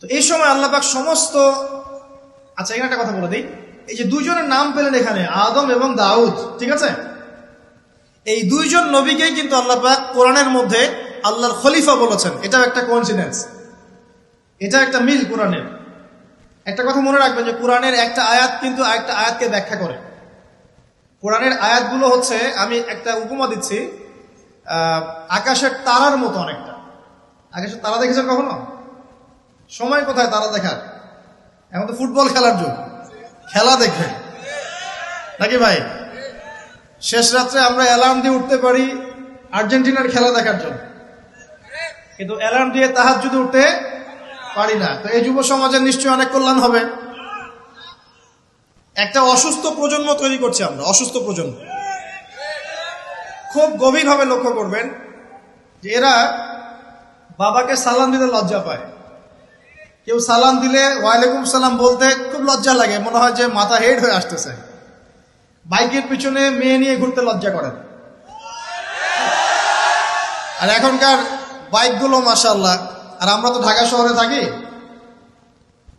তো এই সময় আল্লাহ পাক সমস্ত, আচ্ছা এখানে একটা কথা বলে দিই, এই যে দুইজনের নাম পেলেন এখানে, আদম এবং দাউদ, ঠিক আছে, এই দুইজন নবীকেই কিন্তু আল্লাহ পাক কোরআনের মধ্যে আল্লাহর খলিফা বলেছেন। এটাও একটা কোইন্সিডেন্স, এটা একটা মিল কোরআনের। একটা কথা মনে রাখবেন যে কোরআনের একটা আয়াত কিন্তু আরেকটা আয়াতকে ব্যাখ্যা করে। কোরআনের আয়াতগুলো হচ্ছে, আমি একটা উপমা দিচ্ছি, আকাশের তারার মতো অনেকটা। আকাশের তারা দেখেছেন কখনো? সময় কোথায় তারা দেখার? এখন তো ফুটবল খেলার যুগ, খেলা দেখবেন নাকি ভাই? শেষ রাত্রে আমরা অ্যালার্ম দিয়ে উঠতে পারি আর্জেন্টিনার খেলা দেখার জন্য, কিন্তু অ্যালার্ম দিয়ে তাহাজ্জুদে উঠতে পারি না। তো এই যুব সমাজের নিশ্চয়ই অনেক কল্যাণ হবে। একটা অসুস্থ প্রজন্ম তৈরি করছি আমরা, অসুস্থ প্রজন্ম। খুব গভীরভাবে লক্ষ্য করবেন যে এরা বাবাকে সালাম দিতে লজ্জা পায়। কেউ সালাম দিলে ওয়ালাইকুম সালাম বলতে খুব লজ্জা লাগে, মনে হয় যে মাথা হেড হয়ে আসতেছে। বাইকের পিছনে মেয়ে নিয়ে ঘুরতে লজ্জা করেন। আর এখনকার বাইকগুলো মাশাআল্লাহ, আর আমরা তো ঢাকা শহরে থাকি,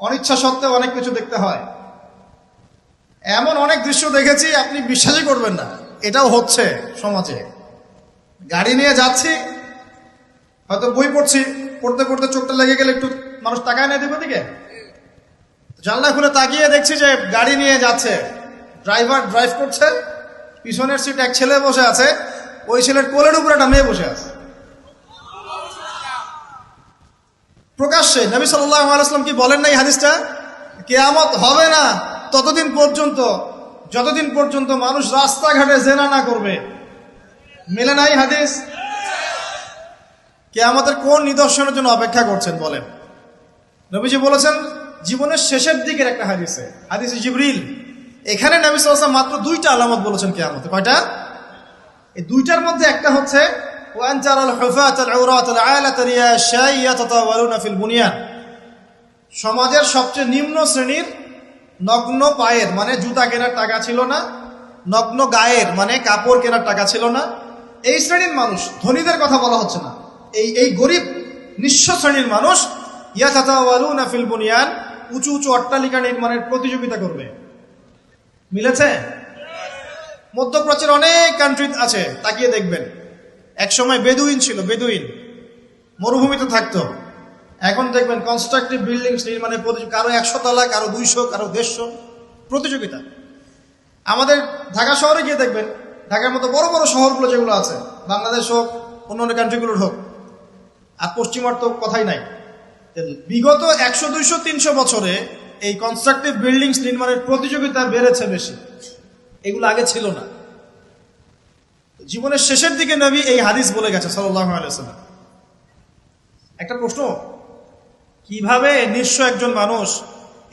অনিচ্ছা সত্ত্বেও অনেক কিছু দেখতে হয়। এমন অনেক দৃশ্য দেখেছি আপনি বিশ্বাসই করবেন না, এটাও হচ্ছে সমাজে। গাড়ি নিয়ে যাচ্ছি, হয়তো বই পড়ছি, পড়তে পড়তে চোখটা লেগে গেলে একটু মানুষ তাকায় না দিবে দিকে, জানলা খুলে তাকিয়ে দেখছি যে গাড়ি নিয়ে যাচ্ছে, ড্রাইভার ড্রাইভ করছে, পিছনের সিট এক ছেলে বসে আছে, ওই ছেলের কোলের উপর একটা মেয়ে বসে আছে। প্রকাশ্যে নবী সাল্লাল্লাহু আলাইহি ওয়াসাল্লাম কি বলেন না এই হাদিসটা? কিয়ামত হবে না ততদিন পর্যন্ত যতদিন পর্যন্ত মানুষ রাস্তাঘাটে জেনা না করবে। মেলে নাই হাদিস? কিয়ামতের কোন নিদর্শনের জন্য অপেক্ষা করছেন বলেন? নবীজি বলেছেন জীবনের শেষের দিকের একটা হাদিসে, হাদিসে জিবরিল। এখানে নবী সাল্লাল্লাহু আলাইহি ওয়াসাল্লাম মাত্র দুইটা আলামত বলেছেন কিয়ামতে। কয়টা? এই দুইটার মধ্যে একটা হচ্ছে ওয়ান জারাল হুফাতাল আওরাতাল আলাতা রিয়াশা ইয়াতাতাওয়ালুনা ফিল বুনিয়ান। সমাজের সবচেয়ে নিম্ন শ্রেণীর নগ্ন পায়ের, মানে জুতা কেনার টাকা ছিল না, নগ্ন গায়ের মানে কাপড় কেনার টাকা ছিল না, এই শ্রেণীর মানুষ, ধনীদের কথা বলা হচ্ছে না, এই গরিব নিঃস্ব শ্রেণীর মানুষ ইয়াতাতাওয়ালুনা ফিল বুনিয়ান, উঁচু উঁচু অট্টালিকা নির্মাণের প্রতিযোগিতা করবে। মিলেছে? মধ্যপ্রাচ্যের অনেক কান্ট্রি আছে, তাকিয়ে দেখবেন। এক সময় বেদুইন ছিল, বেদুইন মরুভূমিতে থাকতো। এখন দেখবেন কনস্ট্রাকটিভ বিল্ডিংস নির্মাণের প্রতিযোগিতা, কারো 100 তলা, কারো 200, কারো 150 প্রতিযোগিতা। আমাদের ঢাকা শহরে গিয়ে দেখবেন, ঢাকার মতো বড় বড় শহরগুলো যেগুলো আছে, বাংলাদেশ হোক অন্যান্য কান্ট্রিগুলোর হোক, আর পশ্চিমার তো কথাই নাই, বিগত 100, 200, 300 বছরে এই কনস্ট্রাকটিভ বিল্ডিংস নির্মাণের প্রতিযোগিতা বেড়েছে বেশি। এগুলো আগে ছিল না। জীবনের শেষের দিকে নবী এই হাদিস বলে গেছে সাল্লাল্লাহু আলাইহি ওয়াসাল্লাম। একটা প্রশ্ন, কিভাবে নিঃস্ব একজন মানুষ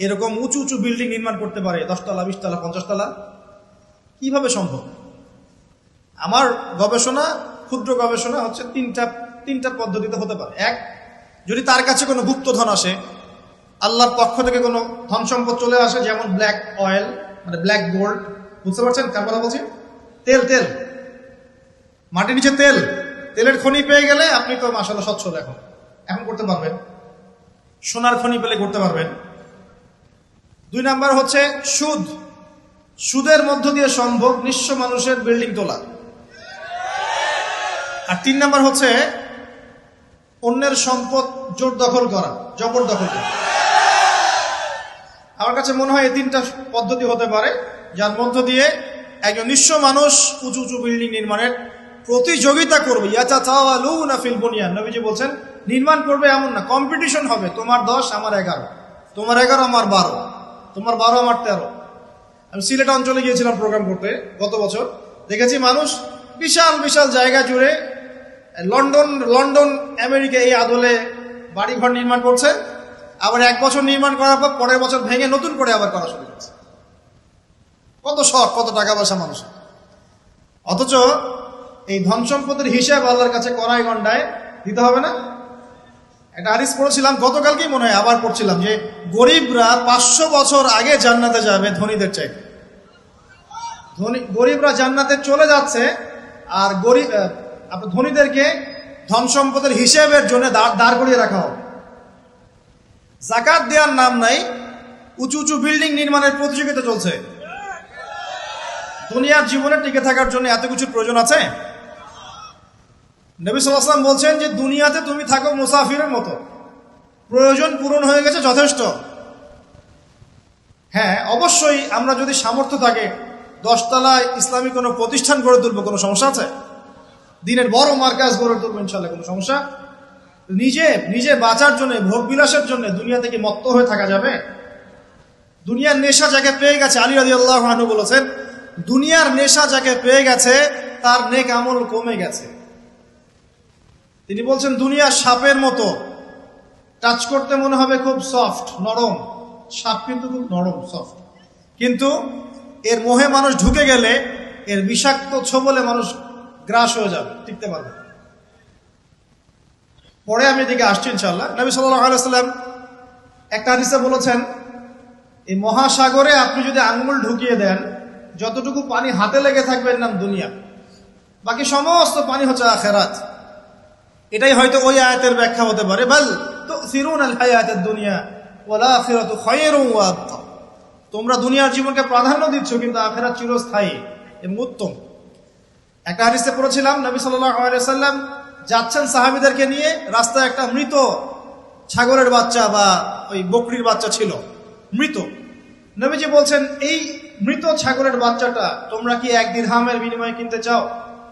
এরকম উঁচু উঁচু বিল্ডিং নির্মাণ করতে পারে? 10 তলা, 20 তলা, 50 তলা, কিভাবে সম্ভব? আমার গবেষণা, ক্ষুদ্র গবেষণা হচ্ছে তিনটা পদ্ধতিতে হতে পারে। এক, যদি তার কাছে কোনো গুপ্তধন আসে, আল্লাহর পক্ষ থেকে কোনো ধন সম্পদ চলে আসে, যেমন ব্ল্যাক অয়েল, মানে ব্ল্যাক গোল্ড, বুঝতে পারছেন কার কথা বলছি? তেল, মাটির নিচে তেলের খনি পেয়ে গেলে আপনি তো মাশাআল্লাহ সচ্ছল এখন করতে পারবেন। সোনার খনি পেলে করতে পারবেন। 2 নাম্বার হচ্ছে সুদের মধ্য দিয়ে সম্ভব নিঃস্ব মানুষের বিল্ডিং তোলা। আর 3 নাম্বার হচ্ছে অন্যের সম্পদ জবরদখল করা। আমার কাছে মনে হয় এই 3টা পদ্ধতি হতে পারে, যার মধ্য দিয়ে একজন নিঃস্ব মানুষ উঁচু উঁচু বিল্ডিং নির্মাণের প্রতিযোগিতা করবে। ইয়াতাতাওয়ালুনা ফিল বুনিয়ান, নবীজি বলছেন নির্মাণ করবে এমন না, কম্পিটিশন হবে। তোমার 10 আমার 11, তোমার 11 আমার 12, তোমার 12 আমার 13। আমি সিলেট অঞ্চলে গিয়েছিলাম প্রোগ্রাম করতে গত বছর, দেখেছি মানুষ বিশাল বিশাল জায়গা জুড়ে লন্ডন আমেরিকা এই আদলে বাড়িঘর নির্মাণ করছে, আবার 1 বছর নির্মাণ করার পর পরের বছর ভেঙে নতুন করে আবার করা শুরু করছে। কত শখ, কত টাকা পয়সা মানুষের। অথচ এই ধন সম্পদের হিসাব আল্লাহর কাছে কড়াই গন্ডায় দিতে হবে না? একটা হাদিস পড়েছিলাম গতকালকেই, মনে হয় আবার পড়ছিলাম, যে গরিবরা 500 বছর আগে জান্নাতে যাবে ধনীদের চাইতে। গরিবরা জান্নাতে চলে যাচ্ছে, আর ধনীদেরকে ধন সম্পদের হিসেবের জন্য দাঁড় করিয়ে রাখা হবে। যাকাত দেওয়ার নাম নাই, উঁচু উঁচু বিল্ডিং নির্মাণের প্রতিযোগিতা চলছে। দুনিয়ার জীবনে টিকে থাকার জন্য এত কিছুর প্রয়োজন আছে? নবী সাল্লাল্লাহু আলাইহি ওয়াসাল্লাম বলছেন যে দুনিয়াতে তুমি থাকো মুসাফিরের মতো, প্রয়োজন পূরণ হয়ে গেছে, যথেষ্ট। হ্যাঁ, অবশ্যই আমরা যদি সামর্থ্য থাকে 10 তলায় ইসলামী কোনো প্রতিষ্ঠান গড়ে তুলবো, কোনো সমস্যা আছে? দিনের বড় মার্কাজ গড়ে তুলবো, ইনশাল্লাহ, কোনো সমস্যা? নিজে বাঁচার জন্য, ভোগ বিলাসের জন্য দুনিয়া থেকে মত্ত হয়ে থাকা যাবে? দুনিয়ার নেশা যাকে পেয়ে গেছে, আলী রাদিয়াল্লাহু আনহু বলেছেন, দুনিয়ার নেশা যাকে পেয়ে গেছে তার নেক আমল কমে গেছে। তিনি বলছেন দুনিয়া সাপের মতো, টাচ করতে মনে হবে খুব সফট, নরম। সাপ কিন্তু খুব নরম, সফট, কিন্তু এর মোহে মানুষ ঢুকে গেলে এর বিষাক্ত ছোবলে মানুষ গ্রাস হয়ে যাবে, টিকতে পারবে। পরে আমি এদিকে আসছি ইনশাআল্লাহ। নবী সাল্লাল্লাহু আলাইহি ওয়াসাল্লাম একটা হাদিসে বলেছেন, এই মহাসাগরে আপনি যদি আঙ্গুল ঢুকিয়ে দেন, যতটুকু পানি হাতে লেগে থাকবে এর নাম দুনিয়া, বাকি সমস্ত পানি হচ্ছে আখিরাত। এটাই হয়তো ওই আয়াতের ব্যাখ্যা হতে পারে, বাল তুসিরুনাল হায়াতাদ দুনিয়া ওয়াল আখিরাতু খায়রুন ওয়া আবকা। তোমরা দুনিয়ার জীবনকে প্রাধান্য দিচ্ছ, কিন্তু আখিরাত চিরস্থায়ী এবং উত্তম। একটা হাদিসে পড়েছিলাম, নবী সাল্লাল্লাহু আলাইহি ওয়াসাল্লাম যাচ্ছেন সাহাবীদেরকে নিয়ে, রাস্তায় একটা মৃত ছাগলের বাচ্চা বা ওই বকরির বাচ্চা ছিল, মৃত। নবীজি বলছেন, এই মৃত ছাগলের বাচ্চাটা তোমরা কি 1 দিরহামের বিনিময়ে কিনতে চাও?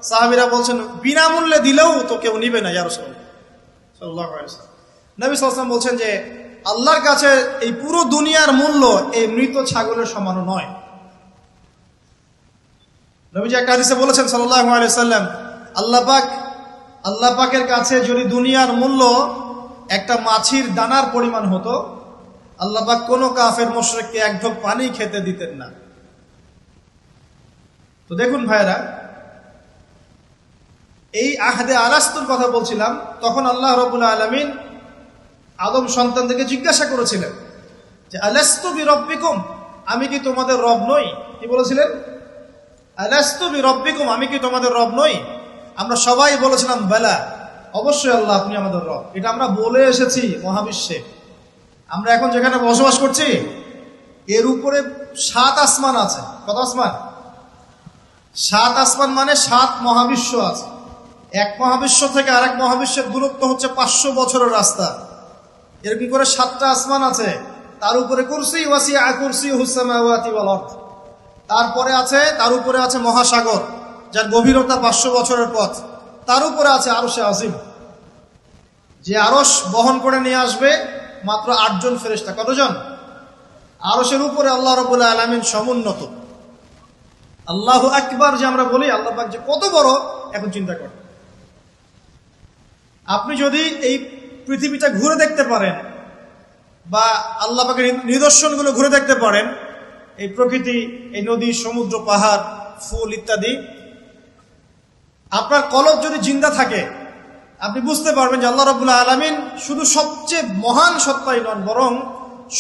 সাহাবীরা বলছেন, বিনামূল্যে দিলেও তো কেউ নিবে না ইয়া রাসূলুল্লাহ সাল্লাল্লাহু আলাইহি ওয়াসাল্লাম। নবী সাল্লাল্লাহু আলাইহি ওয়াসাল্লাম বলছেন যে আল্লাহর কাছে এই পুরো দুনিয়ার মূল্য এই মৃত ছাগলের সমান নয়। নবীজি একটা হাদিসে বলেছেন সাল্লাল্লাহু আলাইহি ওয়াসাল্লাম, আল্লাহ পাকের কাছে যদি দুনিয়ার মূল্য একটা মাছির দানার পরিমাণ হতো, আল্লাহ পাক কোনো কাফের মুশরিককে এক ঢোক পানি খেতে দিতেন না। তো দেখুন ভাইরা, এই আহদে আলাস্তুর কথা বলছিলাম, তখন আল্লাহ রাব্বুল আলামিন আদম সন্তানদেরকে জিজ্ঞাসা করেছিলেন যে আলাস্তু বিরব্বিকুম, আমি কি তোমাদের রব নই? কি বলেছিলেন? আলাস্তু বিরব্বিকুম, আমি কি তোমাদের রব নই? আমরা সবাই বলেছিলাম বেলা, অবশ্যই আল্লাহ আপনি আমাদের রব। এটা আমরা বলে এসেছি মহাবিশ্বে। আমরা এখন যেখানে বসবাস করছি এর উপরে 7 আসমান আছে। কত আসমান? 7 আসমান মানে 7 মহাবিশ্ব আছে। এক মহাবিশ্ব থেকে আরেক মহাবিশ্বের দূরত্ব হচ্ছে 500 বছরের রাস্তা। এরকম করে 7টা আসমান আছে। তার উপরে কুরসি, ওয়াসিআ কুরসিয়ুহুস সামাওয়াতি ওয়াল আরদ। তারপরে আছে, তার উপরে আছে মহাসাগর, যার গভীরতা 500 বছরের পথ। তার উপরে আছে আরশে আজিম, যে আরশ বহন করে নিয়ে আসবে মাত্র 8 জন ফেরেশতা। কতজন? আরশের উপরে আল্লাহ রাব্বুল আলামিন সমুন্নত। আল্লাহু আকবার যে আমরা বলি, আল্লাহ পাক যে কত বড়, এখন চিন্তা করেন। আপনি যদি এই পৃথিবীটা ঘুরে দেখতে পারেন, বা আল্লাহ পাকের নিদর্শনগুলো ঘুরে দেখতে পারেন, এই প্রকৃতি, এই নদী, সমুদ্র, পাহাড়, ফুল ইত্যাদি, আপনার কলব যদি জিন্দা থাকে, আপনি বুঝতে পারবেন যে আল্লাহ রাব্বুল আলামিন শুধু সবচেয়ে মহান সত্তাই নন, বরং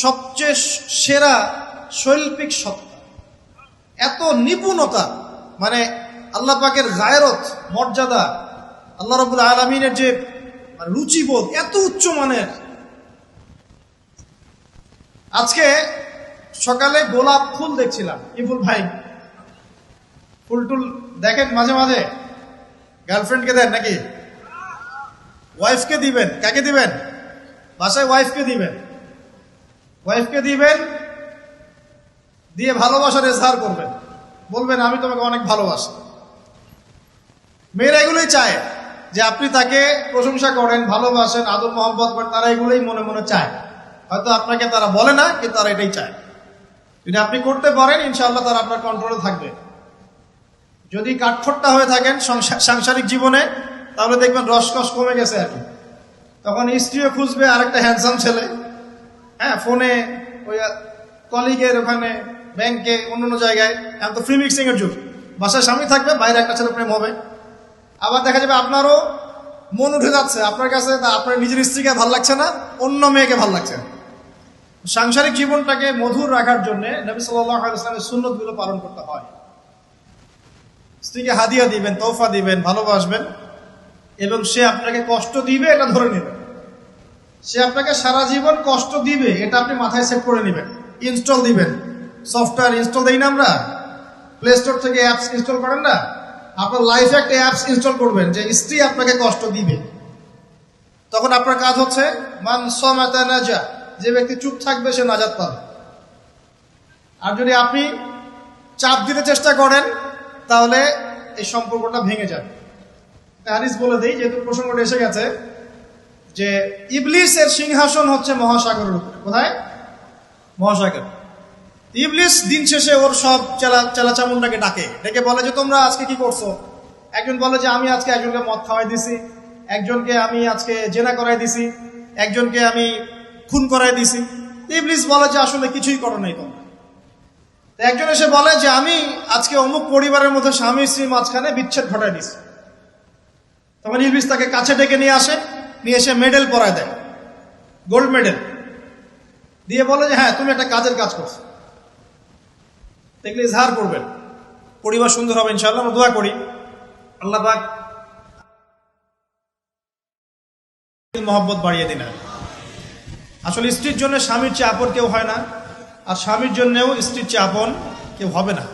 সবচেয়ে সেরা শৈল্পিক সত্তা। এত নিপুণতা, মানে আল্লাহ পাকের গায়রত, মর্যাদা, আল্লাহ রাব্বুল আলামিনের যে রুচিবোধ এত উচ্চ মানের। আজকে সকালে গোলাপ ফুল দেখছিলাম। কি ফুল ভাই? ফুল টুল দেখেন মাঝে মাঝে? গার্লফ্রেন্ডকে দেন নাকি? ওয়াইফকে দিবেন? কাকে দিবেন? বাসায় ওয়াইফকে দিবেন। ওয়াইফকে দিবেন, দিয়ে ভালোবাসার এজহার করবেন, বলবেন আমি তোমাকে অনেক ভালোবাসি। মেয়েরা এগুলোই চায় যে আপনি তাকে প্রশংসা করেন, ভালোবাসেন, আদর মহব্বত করেন। তারা এগুলোই মনে মনে চায়। হয়তো আপনাকে তারা বলে না, কিন্তু তারা এটাই চায়। যদি আপনি করতে পারেন, ইনশাআল্লাহ তারা আপনার কন্ট্রোলে থাকবে। যদি কাঠখোট্টা হয়ে থাকেন সাংসারিক জীবনে, তাহলে দেখবেন রসকস কমে গেছে আর কি। তখন স্ত্রীও খুঁজবে আরেকটা হ্যান্ডসাম ছেলে, হ্যাঁ, ফোনে, ওই কলিগের ওখানে, ব্যাংকে, অন্য জায়গায়। এখন তো ফ্রি মিক্সিং এর যুগ। বাসায় স্বামী থাকবে, বাইরে একটা ছেলে প্রেম হবে। আবার দেখা যাবে আপনারও মন উঠে যাচ্ছে আপনার কাছে, আপনার নিজের স্ত্রীকে ভাল লাগছে না, অন্য মেয়েকে ভাল লাগছে। সাংসারিক জীবনটাকে মধুর রাখার জন্য নবী সাল্লাল্লাহু আলাইহি ওয়াসাল্লামের সুন্নতগুলো পালন করতে হয়। স্ত্রীকে হাদিয়া দিবেন, তোহফা দিবেন, ভালোবাসবেন, এবং সে আপনাকে কষ্ট দিবে এটা ধরে নেবেন। সে আপনাকে সারা জীবন কষ্ট দিবে, এটা আপনি মাথায় সেট করে নেবেন, ইনস্টল দিবেন। সফটওয়্যার ইনস্টল দেই না আমরা, প্লে স্টোর থেকে অ্যাপস ইনস্টল করেন না, আপনার লাইফে একটা অ্যাপস ইনস্টল করবেন যে স্ত্রী আপনাকে কষ্ট দিবে। তখন আপনার কাজ হচ্ছে মান সামাতা নাজা, যে ব্যক্তি চুপ থাকবে সে নাজাত পাবে। আর যদি আপনি চাপ দিতে চেষ্টা করেন তাহলে এই সম্পর্কটা ভেঙে যাবে। হাদিস বলে দেই, যেহেতু প্রসঙ্গটা এসে গেছে, যে ইবলিসের সিংহাসন হচ্ছে মহাসাগরের উপরে। কোথায়? মহাসাগর। ইবলিস দিন শেষে ওর সব চেলাচামুন্ডাকে ডেকে বলে যে তোমরা আজকে কি করছো। একজন বলে যে আমি আজকে একজনকে মদ খাওয়াই দিছি, একজনকে আমি আজকে জেনা করাই দিছি, একজনকে আমি খুন করাই দিছি। ইবলিস বলে যে আসলে কিছুই করো নাই তোমরা। একজন এসে বলে যে আমি আজকে অমুক পরিবারের মধ্যে স্বামী স্ত্রীর মাঝখানে বিচ্ছেদ ঘটাই দিছি। তখন ইবলিস তাকে কাছে ডেকে নিয়ে আসে, নিয়ে এসে মেডেল পরায় দেয়, গোল্ড মেডেল দিয়ে বলে যে হ্যাঁ তুমি একটা কাজের কাজ করছো। দেখলে ইজহার করবেন, পরিবার সুন্দর হবে ইনশাআল্লাহ। আমরা দোয়া করি আল্লাহ পাক মহব্বত বাড়িয়ে দিন। আসলে স্ত্রীর জন্য স্বামীর চেয়ে আপন কেউ হয় না, আর স্বামীর জন্যও স্ত্রীর চেয়ে আপন কেউ হবে না।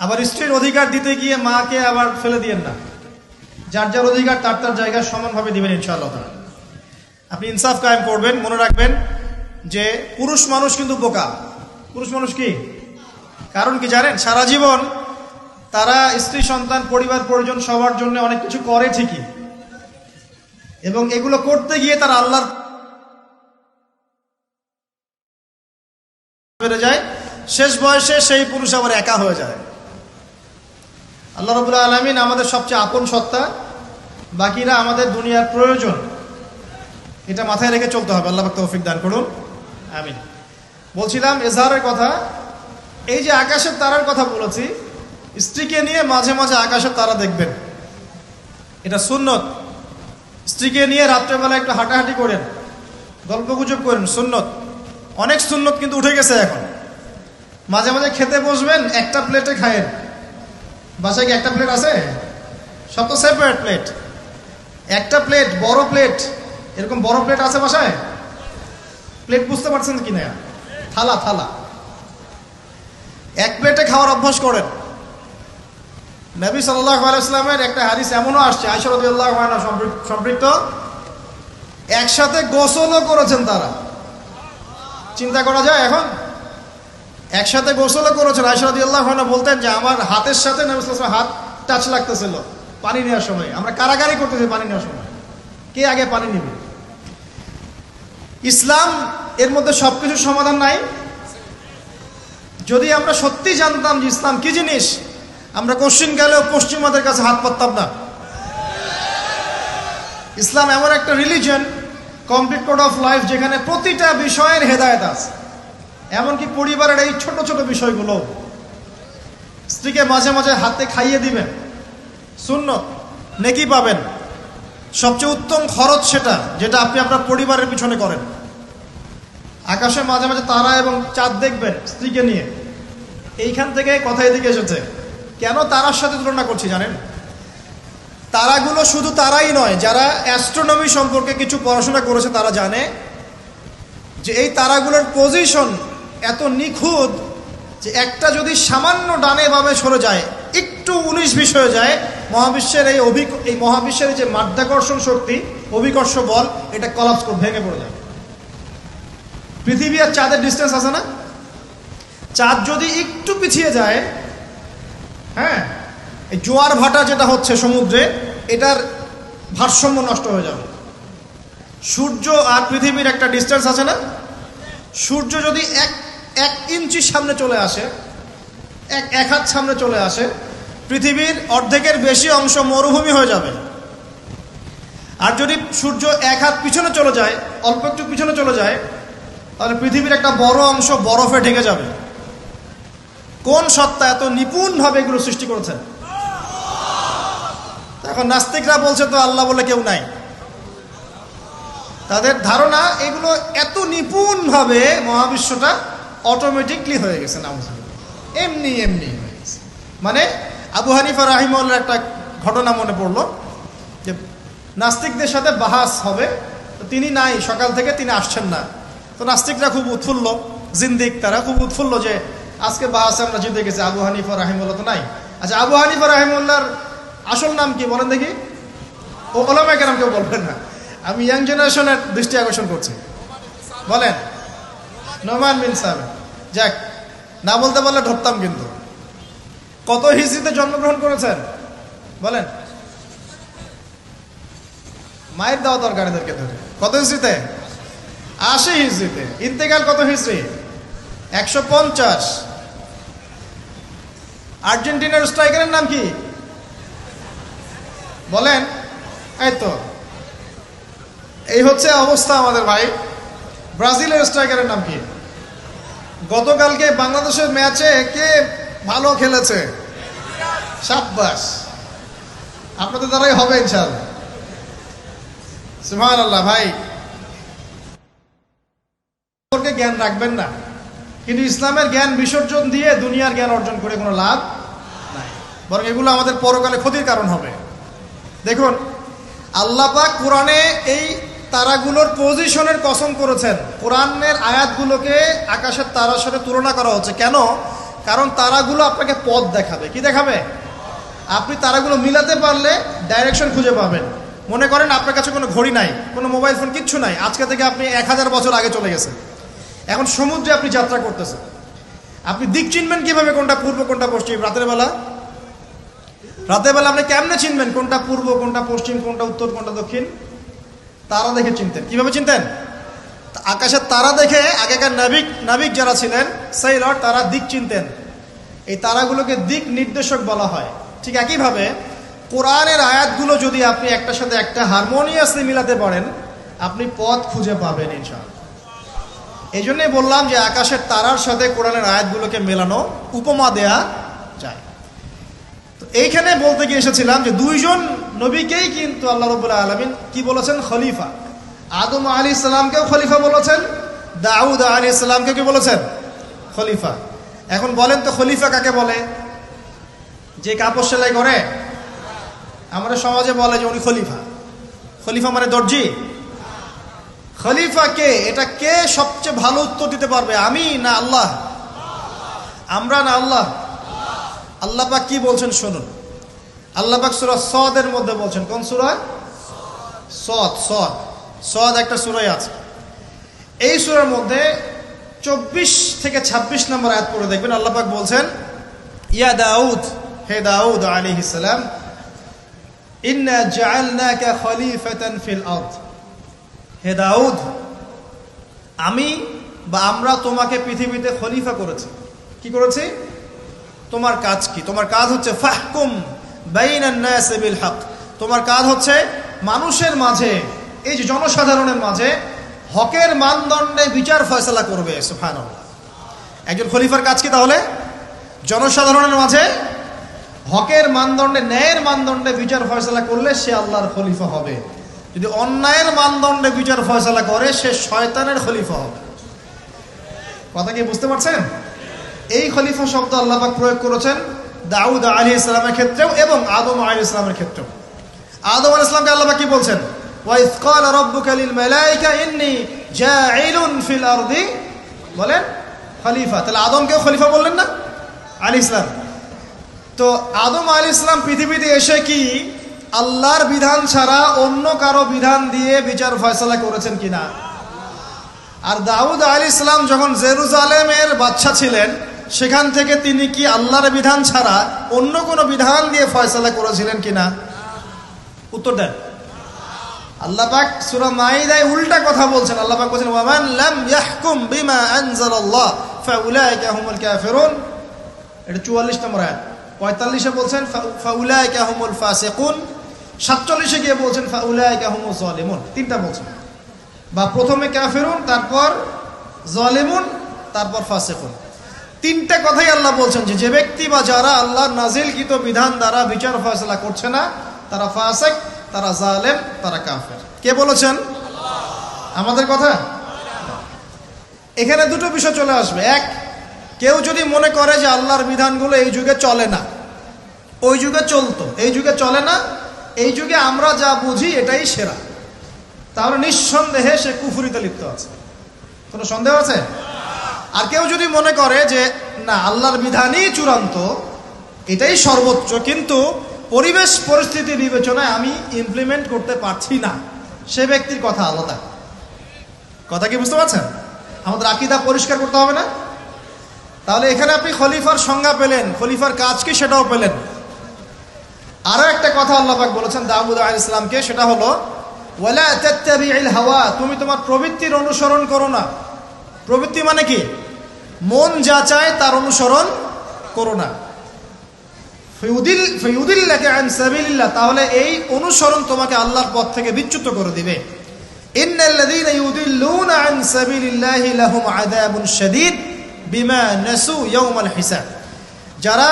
আবার স্ত্রীর অধিকার দিতে গিয়ে মাকে আবার ফেলে দিয়েন না, যার যার অধিকার তার তার জায়গায় সমানভাবে দিবেন ইনশাআল্লাহ। আপনি ইনসাফ কায়েম করবেন। মনে রাখবেন যে পুরুষ মানুষ কিন্তু বোকা। পুরুষ মানুষ কি কারণ কি জানেন? সারা জীবন তারা স্ত্রী সন্তান পরিবার পরিজন সবার জন্য অনেক কিছু করে ঠিকই, এবং এগুলো করতে গিয়ে তারা আল্লাহর বেড়ে যায়। শেষ বয়সে সেই পুরুষ আবার একা হয়ে যায়। আল্লাহ রাব্বুল আলামিন আমাদের সবচেয়ে আপন সত্তা, বাকিরা আমাদের দুনিয়ার প্রয়োজন। এটা মাথায় রেখে চলতে হবে। আল্লাহ পাক তৌফিক দান করুন, আমিন। বলছিলাম এজহারের কথা। এই যে আকাশের তারার কথা বলেছি, স্ত্রীকে নিয়ে মাঝে মাঝে আকাশের তারা দেখবেন, এটা সুন্নত। স্ত্রীকে নিয়ে রাত্রেবেলা একটু হাঁটাহাঁটি করেন, গল্পগুজব করেন, সুন্নত। অনেক সুন্নত কিন্তু উঠে গেছে এখন। মাঝে মাঝে খেতে বসবেন, একটা প্লেটে খায়েন। বাসায় কি একটা প্লেট আছে? সব তো সেপারেট প্লেট। একটা প্লেট, বড় প্লেট, এরকম বড় প্লেট আছে বাসায়? প্লেট বুঝতে পারছেন কি না? থালা থালা। এক প্লেটে খাওয়ার অভ্যাস করেন। নবী সাল্লাল্লাহু আলাইহি ওয়াসাল্লামের একটা হাদিস এমনও আসছে, আয়েশা রাদিয়াল্লাহু আনহা সম্পৃক্ত, একসাথে গোসলও করেছেন তারা। চিন্তা করা যায় এখন? একসাথে গোসলও করেছেন। আয়েশা রাদিয়াল্লাহু আনহা বলতেন যে আমার হাতের সাথে নবী সাল্লাল্লাহু আলাইহি ওয়াসাল্লামের হাত টাচ লাগতেছিল পানি নেওয়ার সময়। আমরা কারাগারি করতেছি পানি নেওয়ার সময়, কে আগে পানি নেবে। ইসলাম এর মধ্যে সবকিছুর সমাধান নাই। যদি আমরা সত্যি জানতাম যে ইসলাম কি জিনিস, আমরা কোশ্চিন গেলেও পশ্চিমাদের কাছে হাত পাততাম না। ইসলাম এমন একটা religion, complete code of life, যেখানে প্রতিটা বিষয়ের হেদায়েত আছে, এমনকি পরিবারের এই ছোট ছোট বিষয়গুলো। স্ত্রীকে মাঝে মাঝে হাতে খাইয়ে দিবেন, সুন্নত, নেকি পাবেন। সবচেয়ে উত্তম খরচ সেটা, যেটা আপনি আপনার পরিবারের পিছনে করেন। আকাশে মাঝে মাঝে তারা এবং চাঁদ দেখবেন স্ত্রীকে নিয়ে। এইখান থেকে কথা এদিকে এসেছে। কেন তারার সাথে তুলনা করছি জানেন? তারাগুলো শুধু তারাই নয়, যারা অ্যাস্ট্রোনমি সম্পর্কে কিছু পড়াশোনা করেছে তারা জানে যে এই তারাগুলোর পজিশন এত নিখুঁত যে একটা যদি সামান্য ডানে বামে সরে যায়, একটু 19-20 হয়ে যায়, মহাবিশ্বের এই মহাবিশ্বের যে মাধ্যাকর্ষণ শক্তি, অভিকর্ষ বল, এটা কলাপস করে ভেঙে পড়ে যায়। পৃথিবী আর চাঁদের ডিস্টেন্স আছে না? চাঁদ যদি একটু পিছিয়ে যায়, হ্যাঁ, এই জোয়ার ভাটা যেটা হচ্ছে সমুদ্রে, এটার ভারসাম্য নষ্ট হয়ে যাবে। সূর্য আর পৃথিবীর একটা ডিস্টেন্স আছে না? সূর্য যদি এক ইঞ্চি সামনে চলে আসে, এক হাত সামনে চলে আসে, পৃথিবীর অর্ধেকের বেশি অংশ মরুভূমি হয়ে যাবে। আর যদি সূর্য এক হাত পিছনে চলে যায়, অল্প একটু পিছনে চলে যায়, তাহলে পৃথিবীর একটা বড় অংশ বরফে ঢেকে যাবে। কোন সত্তা এত নিপুণভাবে এগুলো সৃষ্টি করেছেন? এখন নাস্তিকরা বলছে তো আল্লাহ বলে কেউ নাই। তাদের ধারণা এগুলো এত নিপুণভাবে মহাবিশ্বটা অটোমেটিকলি হয়ে গেছে, এমনি এমনি হয়ে গেছে। মানে আবু হানিফা রাহিমাহুল্লাহর একটা ঘটনা মনে পড়লো, যে নাস্তিকদের সাথে বাহাস হবে, তো তিনি নাই, সকাল থেকে তিনি আসছেন না। তো নাস্তিকরা খুব উৎফুল্ল, জিন্দিক তারা খুব উৎফুল্ল যে আজকে বাহাসে আমরা জিতে গেছি, আবু হানিফা রাহিমাহুল্লাহ তো নাই। আচ্ছা, আবু হানিফা রাহিমাহুল্লাহর আসল নাম কি বলেন দেখি? ও ওলামায়ে কেরাম কেউ বলবেন না, আমি ইয়াং জেনারেশনের দৃষ্টি আকর্ষণ করছি। বলেন। নোমান বিন সাবিত। যাক, না বলতে পারলে ধরতাম কিন্তু। কত হিজরিতে জন্মগ্রহণ করেছেন বলেন? মায়ের দেওয়া দরকার এদেরকে ধরে। কত হিজরিতে? 80 হিজরিতে। ইন্তেকাল কত হিজরি? 150। আর্জেন্টিনার স্ট্রাইকারের নাম কি বলেন? এই তো, এই হচ্ছে অবস্থা আমাদের ভাই। ব্রাজিলের স্ট্রাইকারের নাম কি? গতকালকে বাংলাদেশের ম্যাচে কে ভালো খেলেছে? শাবাশ, আপনাদের দ্বারাই হবে ইনশাআল্লাহ। সুবহানাল্লাহ। ভাই, জ্ঞান রাখবেন না, কিন্তু ইসলামের জ্ঞান বিসর্জন দিয়ে দুনিয়ার জ্ঞান অর্জন করে কোনো লাভ নাই, বরং এগুলো আমাদের পরকালে ক্ষতির কারণ হবে। দেখুন, আল্লাহ পাক কোরআনে এই তারাগুলোর পজিশনের কসম করেছেন। কোরআনের আয়াতগুলোকে আকাশের তারার সাথে তুলনা করা হচ্ছে কেন? কারণ তারাগুলো আপনাকে পথ দেখাবে। কি দেখাবে? আপনি তারাগুলো মিলাতে পারলে ডাইরেকশন খুঁজে পাবেন। মনে করেন আপনার কাছে কোনো ঘড়ি নাই, কোনো মোবাইল ফোন, কিচ্ছু নাই, আজকে থেকে আপনি 1000 বছর আগে চলে গেছেন। এখন সমুদ্রে আপনি যাত্রা করতেছেন, আপনি দিক চিনবেন কিভাবে? কোনটা পূর্ব, কোনটা পশ্চিম? রাতের বেলা আপনি কেমনে চিনবেন কোনটা পূর্ব, কোনটা পশ্চিম, কোনটা উত্তর, কোনটা দক্ষিণ? তারা দেখে চিনতেন। কিভাবে চিনতেন? আকাশের তারা দেখে আগেকার নাবিক যারা ছিলেন, সেইলর, তারা দিক চিনতেন। এই তারাগুলোকে দিক নির্দেশক বলা হয়। ঠিক একইভাবে কোরআনের আয়াতগুলো যদি আপনি একটার সাথে একটা হারমোনিয়াসলি মিলাতে পারেন, আপনি পথ খুঁজে পাবেন ইনশাআল্লাহ। এই জন্যই বললাম যে আকাশের তারার সাথে কোরআনের আয়াতগুলোকে মেলানো, উপমা দেয়া যায়। তো এইখানে বলতে গিয়ে এসেছিলাম যে দুইজন নবীকেই কিন্তু আল্লাহ রাব্বুল আলামিন কি বলেছেন? খলিফা। আদম আলাইহিস সালামকেও খলিফা বলেছেন, দাউদ আলাইহিস সালামকে কি বলেছেন? খলিফা। এখন বলেন তো, খলিফা কাকে বলে? যে কাপড় সেলাই করে? আমাদের সমাজে বলে যে উনি খলিফা। খলিফা মানে দর্জি? খলিফা কে? এটা কে সবচেয়ে ভালো উত্তর দিতে পারবে? আমি না আল্লাহ? আমরা না আল্লাহ? আল্লাহ পাক কি বলছেন শুনুন। আল্লাহ পাক সূরা সদের মধ্যে বলছেন। কোন সূরা? সদ একটা সূরাই আছে। এই সূরার মধ্যে 24 থেকে 26 নম্বর আয়াত পড়ে দেখবেন। আল্লাহ পাক বলছেন, ইয়া দাউদ, হে দাউদ আলাইহিস সালাম, ইন্না জাআলনাকা খলিফাতান ফিল আরদ। হে দাউদ, আমি বা আমরা তোমাকে পৃথিবীতে খলিফা করেছি। কি করেছি? তোমার কাজ কি? তোমার কাজ হচ্ছে ফাহকুম বাইনান নাস বিল হক। তোমার কাজ হচ্ছে মানুষের মাঝে, এই যে জনসাধারণের মাঝে হকের মানদণ্ডে বিচার ফয়সালা করবে। সুবহানাল্লাহ। একজন খলিফার কাজ কি তাহলে? জনসাধারণের মাঝে হকের মানদণ্ডে, ন্যায়ের মানদণ্ডে বিচার ফয়সালা করলে সে আল্লাহর খলিফা হবে। যদি অন্যায়ের মানদণ্ডে বিচার ফয়সালা করে, সে শয়তানের খলিফা হবে। কথা কি বুঝতে পারছেন? এই খলিফা শব্দ আল্লাহ পাক প্রয়োগ করেছেন দাউদ আলাইহিস সালামের ক্ষেত্রেও এবং আদম আলাইহিস সালামের ক্ষেত্রেও। আদম আলাইহিস সালামকে আল্লাহ পাক কি বলছেন? ওয়া ইয ক্বালা রাব্বুকা লিল মালায়েকা ইন্নী জাঈলুন ফিল আরদি, বলেন খলিফা। তাহলে আদমকেও খলিফা বললেন না আলাইহিস সালাম? তো আদম আলাইহিস সালাম পৃথিবীতে এসে কি আল্লাহর বিধান ছাড়া অন্য কারো বিধান দিয়ে বিচার ফয়সালা করেছেন কিনা? আর দাউদ আলাইহিস সালাম যখন জেরুজালেমের বাদশা ছিলেন, সেখান থেকে তিনি কি আল্লাহর বিধান ছাড়া অন্য কোনো বিধান দিয়ে ফয়সালা করেছিলেন কিনা? উত্তর দেন। আল্লাহ পাক সূরা মাইদায় উল্টা কথা বলছেন। আল্লাহ পাক বলেন, ওয়ামান লাম ইয়াহকুম বিমা আনজালাল্লাহ ফাউলাইকা হুমুল কাফিরুন। এটা 44 নম্বর আয়াত। 45-এ বলছেন ফাউলাইকা হুমুল ফাসিকুন। 47-এ গিয়ে বলছেন ফাউলাইকা হুমুজ জালিমুন। তিনটা বলছেন, বা প্রথমে কাফিরুন, তারপর জালিমুন, তারপর ফাসিকুন। তিনটা কথাই আল্লাহ বলছেন যে ব্যক্তি বা যারা আল্লাহর নাজিলকৃত বিধান দ্বারা বিচার ফয়সালা করছে না, তারা ফাসিক, তারা জালেম, তারা কাফের। কে বলেছেন? আমাদের কথা। এখানে দুটো বিষয় চলে আসবে। এক, কেউ যদি মনে করে যে আল্লাহর বিধানগুলো এই যুগে চলে না, ওই যুগে চলতো, এই যুগে চলে না, এই যুগে আমরা যা বুঝি এটাই সেরা, তাহলে নিঃসন্দেহে সে কুফরিতে লিপ্ত আছে। কোনো সন্দেহ আছে? আর কেউ যদি মনে করে যে না, আল্লাহর বিধানই চূড়ান্ত, এটাই সর্বোচ্চ, কিন্তু পরিবেশ পরিস্থিতি বিবেচনায় আমি ইমপ্লিমেন্ট করতে পারছি না, সে ব্যক্তির কথা আলাদা। কথা কি বুঝতে পারছেন? আমাদের আকীদা পরিষ্কার করতে হবে না? তাহলে এখানে আপনি খলিফার সংজ্ঞা পেলেন, খলিফার কাজ কি সেটাও পেলেন। আরো একটা কথা আল্লাহ পাক বলেছেন দাউদ আলাইহিস সালামকে, সেটা হলো ওয়ালা তাত্তাবিউল হাওয়া, তুমি তোমার প্রবৃত্তির অনুসরণ করো না। প্রবৃত্তি মানে কি? মন যা চায় তার অনুসরণ করো না। ফায়ুদিল্লাকা আন সাবিলিল্লাহ, তাহলে এই অনুসরণ তোমাকে আল্লাহর পথ থেকে বিচ্যুত করে দিবে। ইন্নাল্লাযীনা ইউদিল্লুনা আন সাবিলিল্লাহি লাহুম আযাবুন শাদীদ বিমা নাসু ইয়াউমাল হিসাব, যারা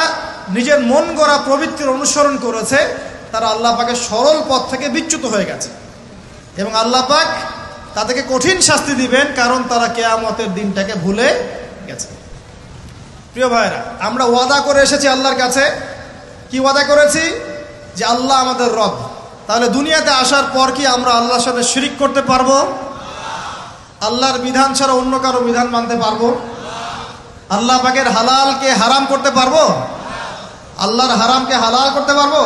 নিজের মন গড়া প্রবৃত্তির অনুসরণ করেছে তারা আল্লাহ পাকের সরল পথ থেকে বিচ্যুত হয়ে গেছে, এবং আল্লাহ পাক তাদেরকে কঠিন শাস্তি দিবেন, কারণ তারা কিয়ামতের দিনটাকে ভুলে গেছে। প্রিয় ভাইরা, আমরা ওয়াদা করে এসেছি আল্লাহর কাছে। কি ওয়াদা করেছি? যে আল্লাহ আমাদের রব। তাহলে দুনিয়াতে আসার পর কি আমরা আল্লাহর সাথে শিরিক করতে পারবো? আল্লাহর বিধান ছাড়া অন্য কারো বিধান মানতে পারবো? আল্লাহ পাকের হালালকে হারাম করতে পারবো? আল্লাহর হারামকে হালাল করতে পারবো?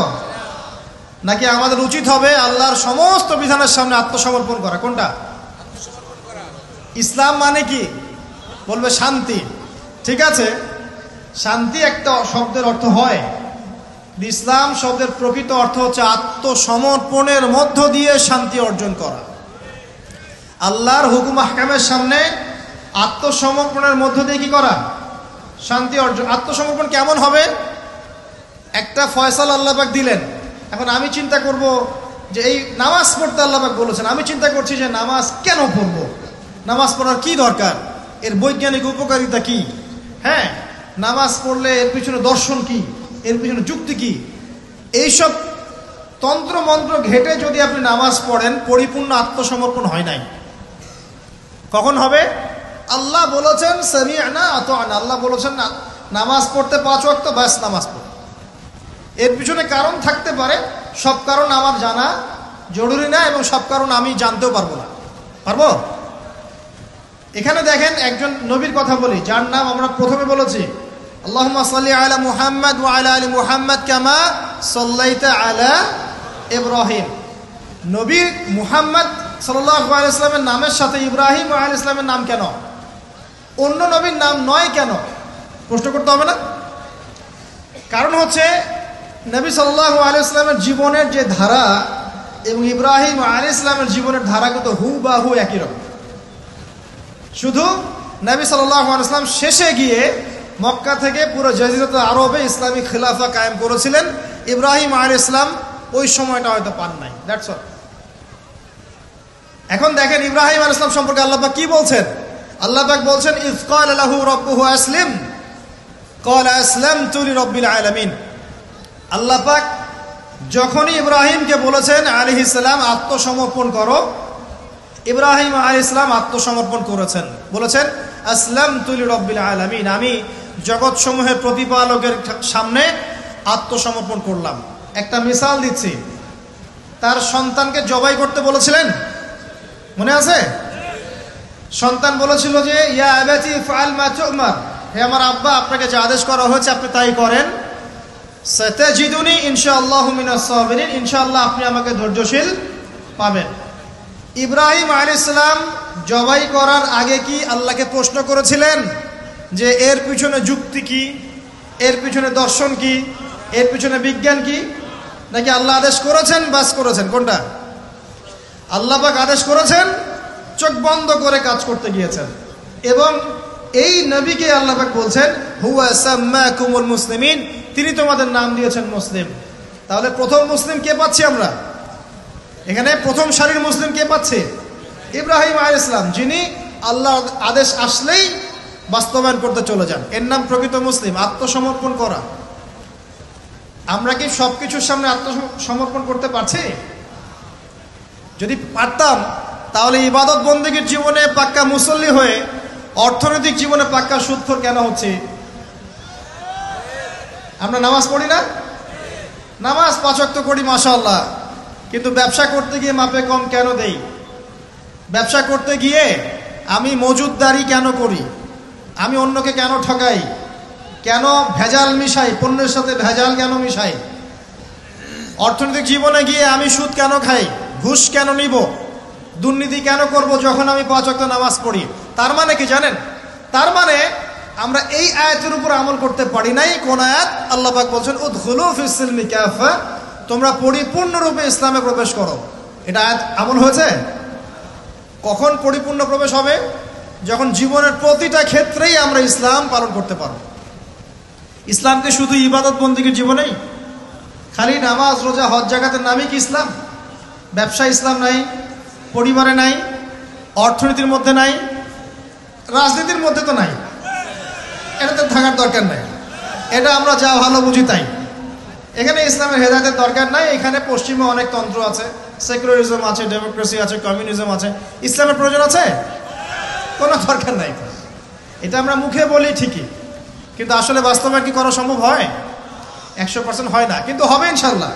নাকি আমাদের উচিত হবে আল্লাহর সমস্ত বিধানের সামনে আত্মসমর্পণ করা? কোনটা? ইসলাম মানে কি? বলবে শান্তি। ঠিক আছে, শান্তি একটা শব্দের অর্থ হয়, ইসলাম শব্দের প্রকৃত অর্থ হচ্ছে আত্মসমর্পণের মধ্য দিয়ে শান্তি অর্জন করা। আল্লাহর হুকুম আহকামের সামনে আত্মসমর্পণের মধ্য দিয়ে কি করা? শান্তি অর্জন। আত্মসমর্পণ কেমন হবে? একটা ফয়সালা আল্লাহ পাক দিলেন, এখন আমি চিন্তা করব যে এই নামাজ পড়তে আল্লাহ পাক বলেছেন, আমি চিন্তা করছি যে নামাজ কেন পড়ব, নামাজ পড়ার কি দরকার, এর বৈজ্ঞানিক উপকারিতা কি, হ্যাঁ নামাজ পড়লে এর পিছনে দর্শন কি, এর পিছনে যুক্তি কি, এইসব তন্ত্র মন্ত্র ঘেটে যদি আপনি নামাজ পড়েন, পরিপূর্ণ আত্মসমর্পণ হয় নাই। কখন হবে? আল্লাহ বলেছেন সামি'না আতা'না, আল্লাহ বলেছেন না নামাজ পড়তে 5 ওয়াক্ত, ব্যাস নামাজ পড়। এর পিছনে কারণ থাকতে পারে, সব কারণ আমার জানা জরুরি না, এবং সব কারণ আমি জানতেও পারবো না। পারবো? এখানে দেখেন একজন নবীর কথা বলি, যার নাম আমরা প্রথমে বলেছি, আল্লাহুম্মা সাল্লি আলা মুহাম্মাদ ওয়া আলা আলি মুহাম্মাদ কামা সাল্লাইতা আলা ইব্রাহিম। নবী মুহাম্মদ সাল্লাল্লাহু আলাইহি ওয়াসাল্লামের নামের সাথে ইব্রাহিম আলাইহিস সালামের নাম কেন, অন্য নবীর নাম নয় কেন? প্রশ্ন করতে হবে না? কারণ হচ্ছে নবী সাল্লাল্লাহু আলাইহি ওয়াসাল্লামের জীবনের যে ধারা এবং ইব্রাহিম আলাইহিস সালামের জীবনের ধারা কিন্তু হুবহু একই রকম। শুধু নবী সাল্লাল্লাহু আলাইহি ওয়াসাল্লাম শেষে গিয়ে মক্কা থেকে পুরো জাজিরাতুল আরবে ইসলামিক খিলাফা কায়েম করেছিলেন, ইব্রাহিম আলাইহিস সালাম ওই সময়টা হয়তো পান নাই। That's all. এখন দেখেন ইব্রাহিম আলাইহিস সালাম সম্পর্কে আল্লাহ পাক কি বলছেন? আল্লাহ পাক বলছেন ইয ক্বালা লাহু রাব্বুহু আসলিম ক্বালা আসলামতু লিরাব্বিল আলামিন। আল্লাহ পাক যখনই ইব্রাহিমকে বলেছেন আলাইহিস সালাম আত্মসমর্পণ করো, ইব্রাহিম আলাইহিস সালাম আত্মসমর্পণ করেছেন, বলেছেন আসলামতু লিরাব্বিল আলামিন, আমি জগৎ সমূহের প্রতিপালকের সামনে আত্মসমর্পণ করলাম। একটা মিসাল দিচ্ছি, তার সন্তানকে জবাই করতে বলেছিলেন, মনে আছে? সন্তান বলেছিল যে ইয়া আবাতি ফাআল মা তু'মার, হে আমার আব্বা, আপনাকে যে আদেশ করা হয়েছে আপনি তাই করেন। সাতাজিদুনি ইনশাআল্লাহু মিনাস সাবিরিন, ইনশাআল্লাহ আপনি আমাকে ধৈর্যশীল পাবেন। ইব্রাহিম আলাইহিস সালাম জবাই করার আগে কি আল্লাহকে প্রশ্ন করেছিলেন যে এর পিছনে যুক্তি কি, এর পিছনে দর্শন কি, এর পিছনে বিজ্ঞান কি? নাকি আল্লাহ আদেশ করেছেন বাস করেছেন? কোনটা? আল্লাহ পাক আদেশ করেছেন, চোখ বন্ধ করে কাজ করতে গিয়েছেন, এবং এই নবীকে আল্লাহ পাক বলছেন হুয়া সাম্মাকুমুল মুসলিমিন, তিনি তোমাদের নাম দিয়েছেন মুসলিম। তাহলে প্রথম মুসলিম কে পাচ্ছি আমরা এখানে? প্রথম সারির মুসলিম কে পাচ্ছে? ইব্রাহিম আলাইহিস সালাম, যিনি আল্লাহর আদেশ আসলেই বাস্তবায়ন করতে চলে যান। এর নাম প্রকৃত মুসলিম, আত্মসমর্পণ করা। আমরা কি সবকিছুর সামনে আত্মসমর্পণ করতে পারছি? যদি পারতাম তাহলে ইবাদত বন্দেগীর জীবনে পাক্কা মুসল্লি হয়ে অর্থনৈতিক জীবনে পাক্কা সুদখোর কেন হচ্ছে? আমরা নামাজ পড়ি না? নামাজ 5 ওয়াক্ত করি মাশাআল্লাহ, কিন্তু ব্যবসা করতে গিয়ে মাপে কম কেন দেই? ব্যবসা করতে গিয়ে আমি মজুদদারি কেন করি, আমি অন্যকে কেন ঠকাই, কেন ভেজাল মিশাই, পণ্যের সাথে ভেজাল কেন মিশাই, অর্থনৈতিক জীবনে গিয়ে আমি সুদ কেন খাই, ঘুষ কেন নিব, দুর্নীতি কেন করব যখন আমি 5 ওয়াক্ত নামাজ পড়ি। তার মানে কি জানেন? তার মানে আমরা এই আয়াতের উপর আমল করতে পারি নাই। কোন আয়াত? আল্লাহ পাক বলছেন উদখুলু ফিস সিলমি কাফা, তোমরা পরিপূর্ণরূপে ইসলামে প্রবেশ করো। এটা আয়াত আমল হয়েছে? কখন পরিপূর্ণ প্রবেশ হবে? যখন জীবনের প্রতিটা ক্ষেত্রেই আমরা ইসলাম পালন করতে পারব। ইসলামকে শুধু ইবাদত বন্দেগীর জীবনেই, খালি নামাজ রোজা হজ জাকাতের নামই কি ইসলাম? ব্যবসা ইসলাম নাই, পরিবারে নাই, অর্থনীতির মধ্যে নাই, রাজনীতির মধ্যে তো নাই। এটাতে থাকার দরকার নাই। এটা আমরা যা ভালো বুঝি তাই। এখানে ইসলামের হেদায়েতের দরকার নাই। এখানে পশ্চিমে অনেক তন্ত্র আছে, সেকুলারিজম আছে, ডেমোক্রেসি আছে, কমিউনিজম আছে। ইসলামের প্রয়োজন আছে? কোনো দরকার নাই। এটা আমরা মুখে বলি ঠিকই, কিন্তু আসলে বাস্তবে কি করা সম্ভব হয়? 100% হয় না, কিন্তু হবে ইনশাল্লাহ।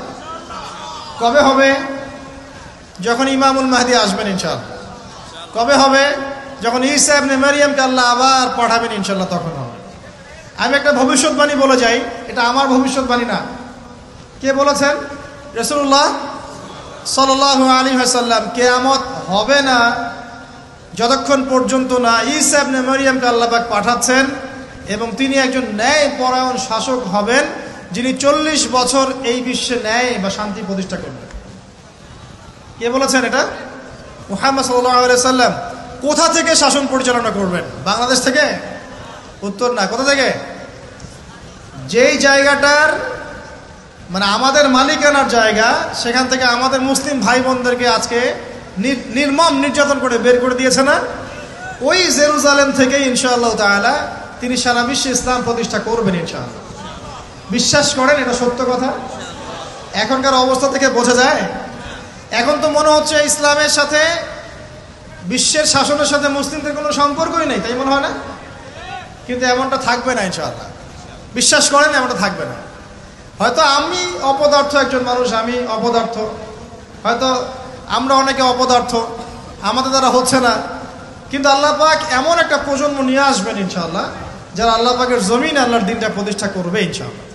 কবে হবে? যখন ইমামুল মাহদি আসবেন ইনশাল্লাহ। কবে হবে? যখন ঈসা ইবনে মারইয়ামকে আল্লাহ আবার পাঠাবেন ইনশাল্লাহ, তখন হবে। আমি একটা ভবিষ্যৎবাণী বলে যাই, এটা আমার ভবিষ্যৎবাণী না। কে বলেছেন? রাসূলুল্লাহ সাল্লাল্লাহু আলাইহি ওয়াসাল্লাম। কিয়ামত হবে না যতক্ষণ পর্যন্ত না ঈসা ইবনে মারইয়ামকে আল্লাহ পাক পাঠাচ্ছেন এবং তিনি একজন ন্যায়পরায়ণ শাসক হবেন, যিনি 40 বছর এই বিশ্বে ন্যায় বা শান্তি প্রতিষ্ঠা করবেন। কে বলেছেন এটা? মুহাম্মদ সাল্লাল্লাহু আলাইহি ওয়াসাল্লাম। কোথা থেকে শাসন পরিচালনা করবেন? বাংলাদেশ থেকে? উত্তর না। কোথা থেকে? যেই জায়গাটার মানে আমাদের মালিকানার জায়গা, সেখান থেকে আমাদের মুসলিম ভাই বোনদেরকে আজকে নির্মম নির্যাতন করে বের করে দিয়েছে না, ওই জেরুজালেম থেকে ইনশাআল্লাহ তাআলা তিনি সারা বিশ্বে ইসলাম প্রতিষ্ঠা করবেন ইনশাআল্লাহ। বিশ্বাস করেন? এটা সত্য কথা। এখনকার অবস্থা থেকে বোঝা যায়। এখন তো মনে হচ্ছে ইসলামের সাথে, বিশ্বের শাসনের সাথে মুসলিমদের কোনো সম্পর্কই নেই, তাই মনে হয় না? কিন্তু এমনটা থাকবে না ইনশাআল্লাহ। বিশ্বাস করেন, এমনটা থাকবে না। হয়তো আমি অপদার্থ একজন মানুষ, আমি অপদার্থ, হয়তো আমরা অনেকে অপদার্থ, আমাদের দ্বারা হচ্ছে না, কিন্তু আল্লাহ পাক এমন একটা প্রজন্ম নিয়ে আসবেন ইনশাআল্লাহ, যারা আল্লাহ পাকের জমিনে আল্লাহর দিনটা প্রতিষ্ঠা করবে ইনশাআল্লাহ।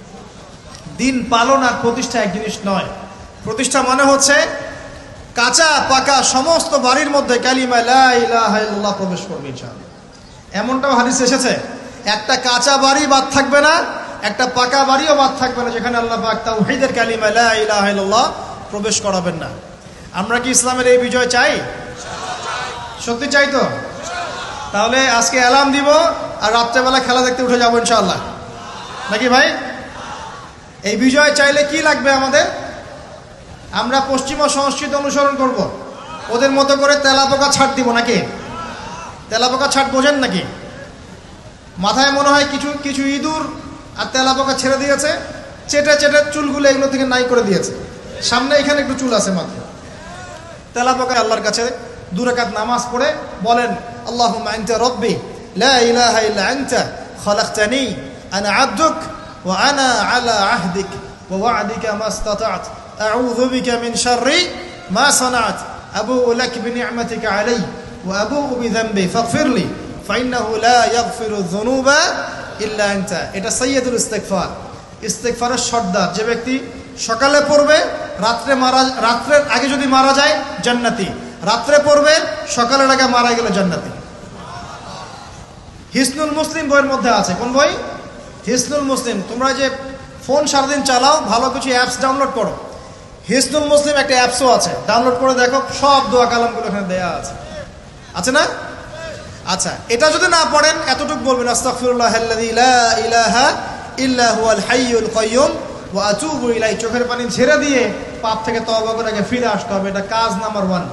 দিন পালন আর প্রতিষ্ঠা এক জিনিস নয়। প্রতিষ্ঠা মানে হচ্ছে কাঁচা পাকা সমস্ত বাড়ির মধ্যে কালিমা লা ইলাহা ইল্লাল্লাহ প্রবেশ করবে ইনশাআল্লাহ। এমনটাও হাদিসে এসেছে, একটা কাঁচা বাড়ি বাদ থাকবে না, একটা পাকা বাড়িও বাদ থাকবে না যেখানে আল্লাহ পাক তাওহীদের কালিমা লা ইলাহা ইল্লাল্লাহ প্রবেশ করাবেন না। আমরা কি ইসলামের এই বিজয় চাই? সত্যি চাই তো? তাহলে আজকে অ্যালার্ম দিব আর রাত্রেবেলা খেলা দেখতে উঠে যাবো ইনশাআল্লাহ, নাকি ভাই? এই বিজয় চাইলে কি লাগবে আমাদের? আমরা পশ্চিমা সংস্কৃতি অনুসরণ করব, ওদের মতো করে তেলাপোকা ছাড় দিব নাকি? তেলাপোকা ছাড় বোঝেন নাকি? মাথায় মনে হয় কিছু কিছু ইঁদুর আর তেলাপোকা ছেড়ে দিয়েছে, চেটে চেটে চুলগুলো এগুলো থেকে নাই করে দিয়েছে, সামনে এখানে একটু চুল আছে মাত্র। তেলাপোকা আল্লাহর কাছে 2 রাকাত নামাজ পড়ে বলেন আল্লাহুম্মা আনতা রাব্বি লা ইলাহা ইল্লা আনতা খালাকতানি আনা আবদুক ওয়া আনা আলা আহদিক ওয়া ওয়া'দিকা মাস্তাতা'ত আউযু বিকা মিন শাররি মা সানা'ত আবু'ু লাক বিনি'মাতিকা আলাইয়া ওয়া আবু'ু বিযানবি ফাগফিরলি ফাইন্নাহু লা ইয়াগফিরু যুনুবা ইল্লা আনতা। এটা সাইয়্যিদুল ইস্তিগফার, ইস্তিগফারের সর্দার। যে ব্যক্তি সকালে পড়বে, রাত্রের আগে যদি মারা যায় জান্নাতি, রাত্রে পড়বে সকালের আগে মারা গেলে জান্নাতি। হিসনুল মুসলিম বইয়ের মধ্যে আছে। কোন বই? হিসনুল মুসলিম। তোমরা যে ফোন সারাদিন চালাও, ভালো কিছু অ্যাপস ডাউনলোড করো। হিসনুল মুসলিম একটা অ্যাপসও আছে, ডাউনলোড করে দেখো, সব দোয়া কালামগুলো এখানে দেয়া আছে, আছে না? আচ্ছা, এটা যদি না পড়েন এতটুকু বলবেন আস্তাগফিরুল্লাহাল্লাযী লা ইলাহা ইল্লা হুয়াল হাইয়ুল কাইয়্যুম ওয়া আতুবু ইলাইহি। চোখের পানি ছেড়ে দিয়ে পাপ থেকে তওবা করে আগে ফিরে আসতে হবে। এটা কাজ নাম্বার 1।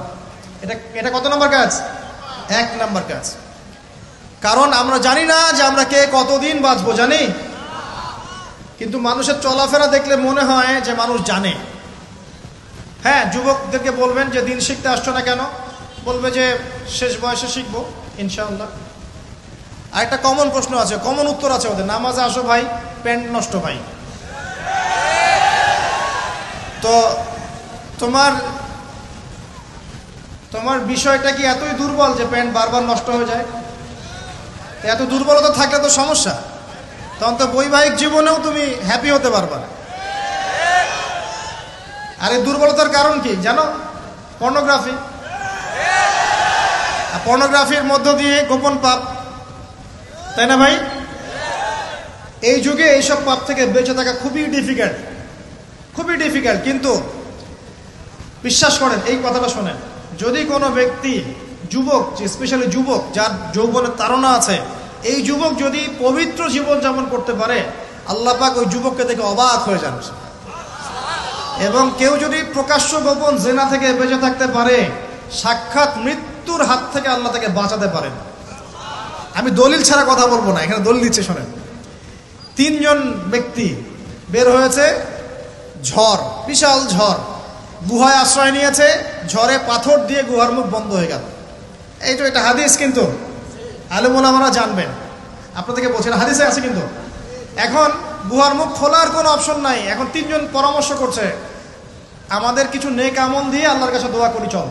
এটা কত নম্বর কাজ? 1 নম্বর কাজ। কারণ আমরা জানি না যে আমরা কে কতদিন বাঁচবো, জানি? কিন্তু মানুষের চলাফেরা দেখলে মনে হয় যে মানুষ জানে। হ্যাঁ, যুবকদেরকে বলবেন যে দিন শিখতে আসছো না কেন? বলবে যে শেষ বয়সে শিখবো ইনশাআল্লাহ। আর একটা কমন প্রশ্ন আছে, কমন উত্তর আছে ওদের, নামাজে আসো ভাই, প্যান্ট নষ্ট ভাই। তো তোমার বিষয়টা কি এতই দুর্বল যে প্যান্ট বারবার নষ্ট হয়ে যায়? এত দুর্বলতা থাকলে তো সমস্যা, তখন তো বৈবাহিক জীবনেও তুমি হ্যাপি হতে পারবা না। আর এই দুর্বলতার কারণ কি জানো? পর্নোগ্রাফি। পর্নোগ্রাফির মধ্য দিয়ে গোপন পাপ, তাই না ভাই? এই যুগে এইসব পাপ থেকে বেঁচে থাকা খুবই ডিফিকাল্ট, খুবই ডিফিকাল্ট। কিন্তু বিশ্বাস করেন, এই কথাটা শোনেন, যদি কোনো ব্যক্তি, যুবক, স্পেশালি যুবক যার যৌবনের তাড়না আছে, এই যুবক যদি পবিত্র জীবন যাপন করতে পারে, আল্লাহ পাক ওই যুবককে দেখে অবাক হয়ে যান। এবং কেউ যদি প্রকাশ্য গোপন জেনা থেকে বেঁচে থাকতে পারে, সাক্ষাৎ মৃত্যুর হাত থেকে আল্লাহ তাকে বাঁচাতে পারেন। আমি দলিল ছাড়া কথা বলবো না, এখানে দলিল দিচ্ছে শোনেন। 3 জন ব্যক্তি বের হয়েছে, ঝড়, বিশাল ঝড়, গুহায় আশ্রয় নিয়েছে, ঝড়ে পাথর দিয়ে গুহার মুখ বন্ধ হয়ে গেল। এই তো এটা হাদিস, কিন্তু আলেম ওলামারা জানবেন, আপনাদেরকে বলছেন হাদিসে আছে। কিন্তু এখন গুহার মুখ খোলার কোনো অপশন নাই। এখন 3 জন পরামর্শ করছে, আমাদের কিছু নেক আমল দিয়ে আল্লাহর কাছে দোয়া করি, চল।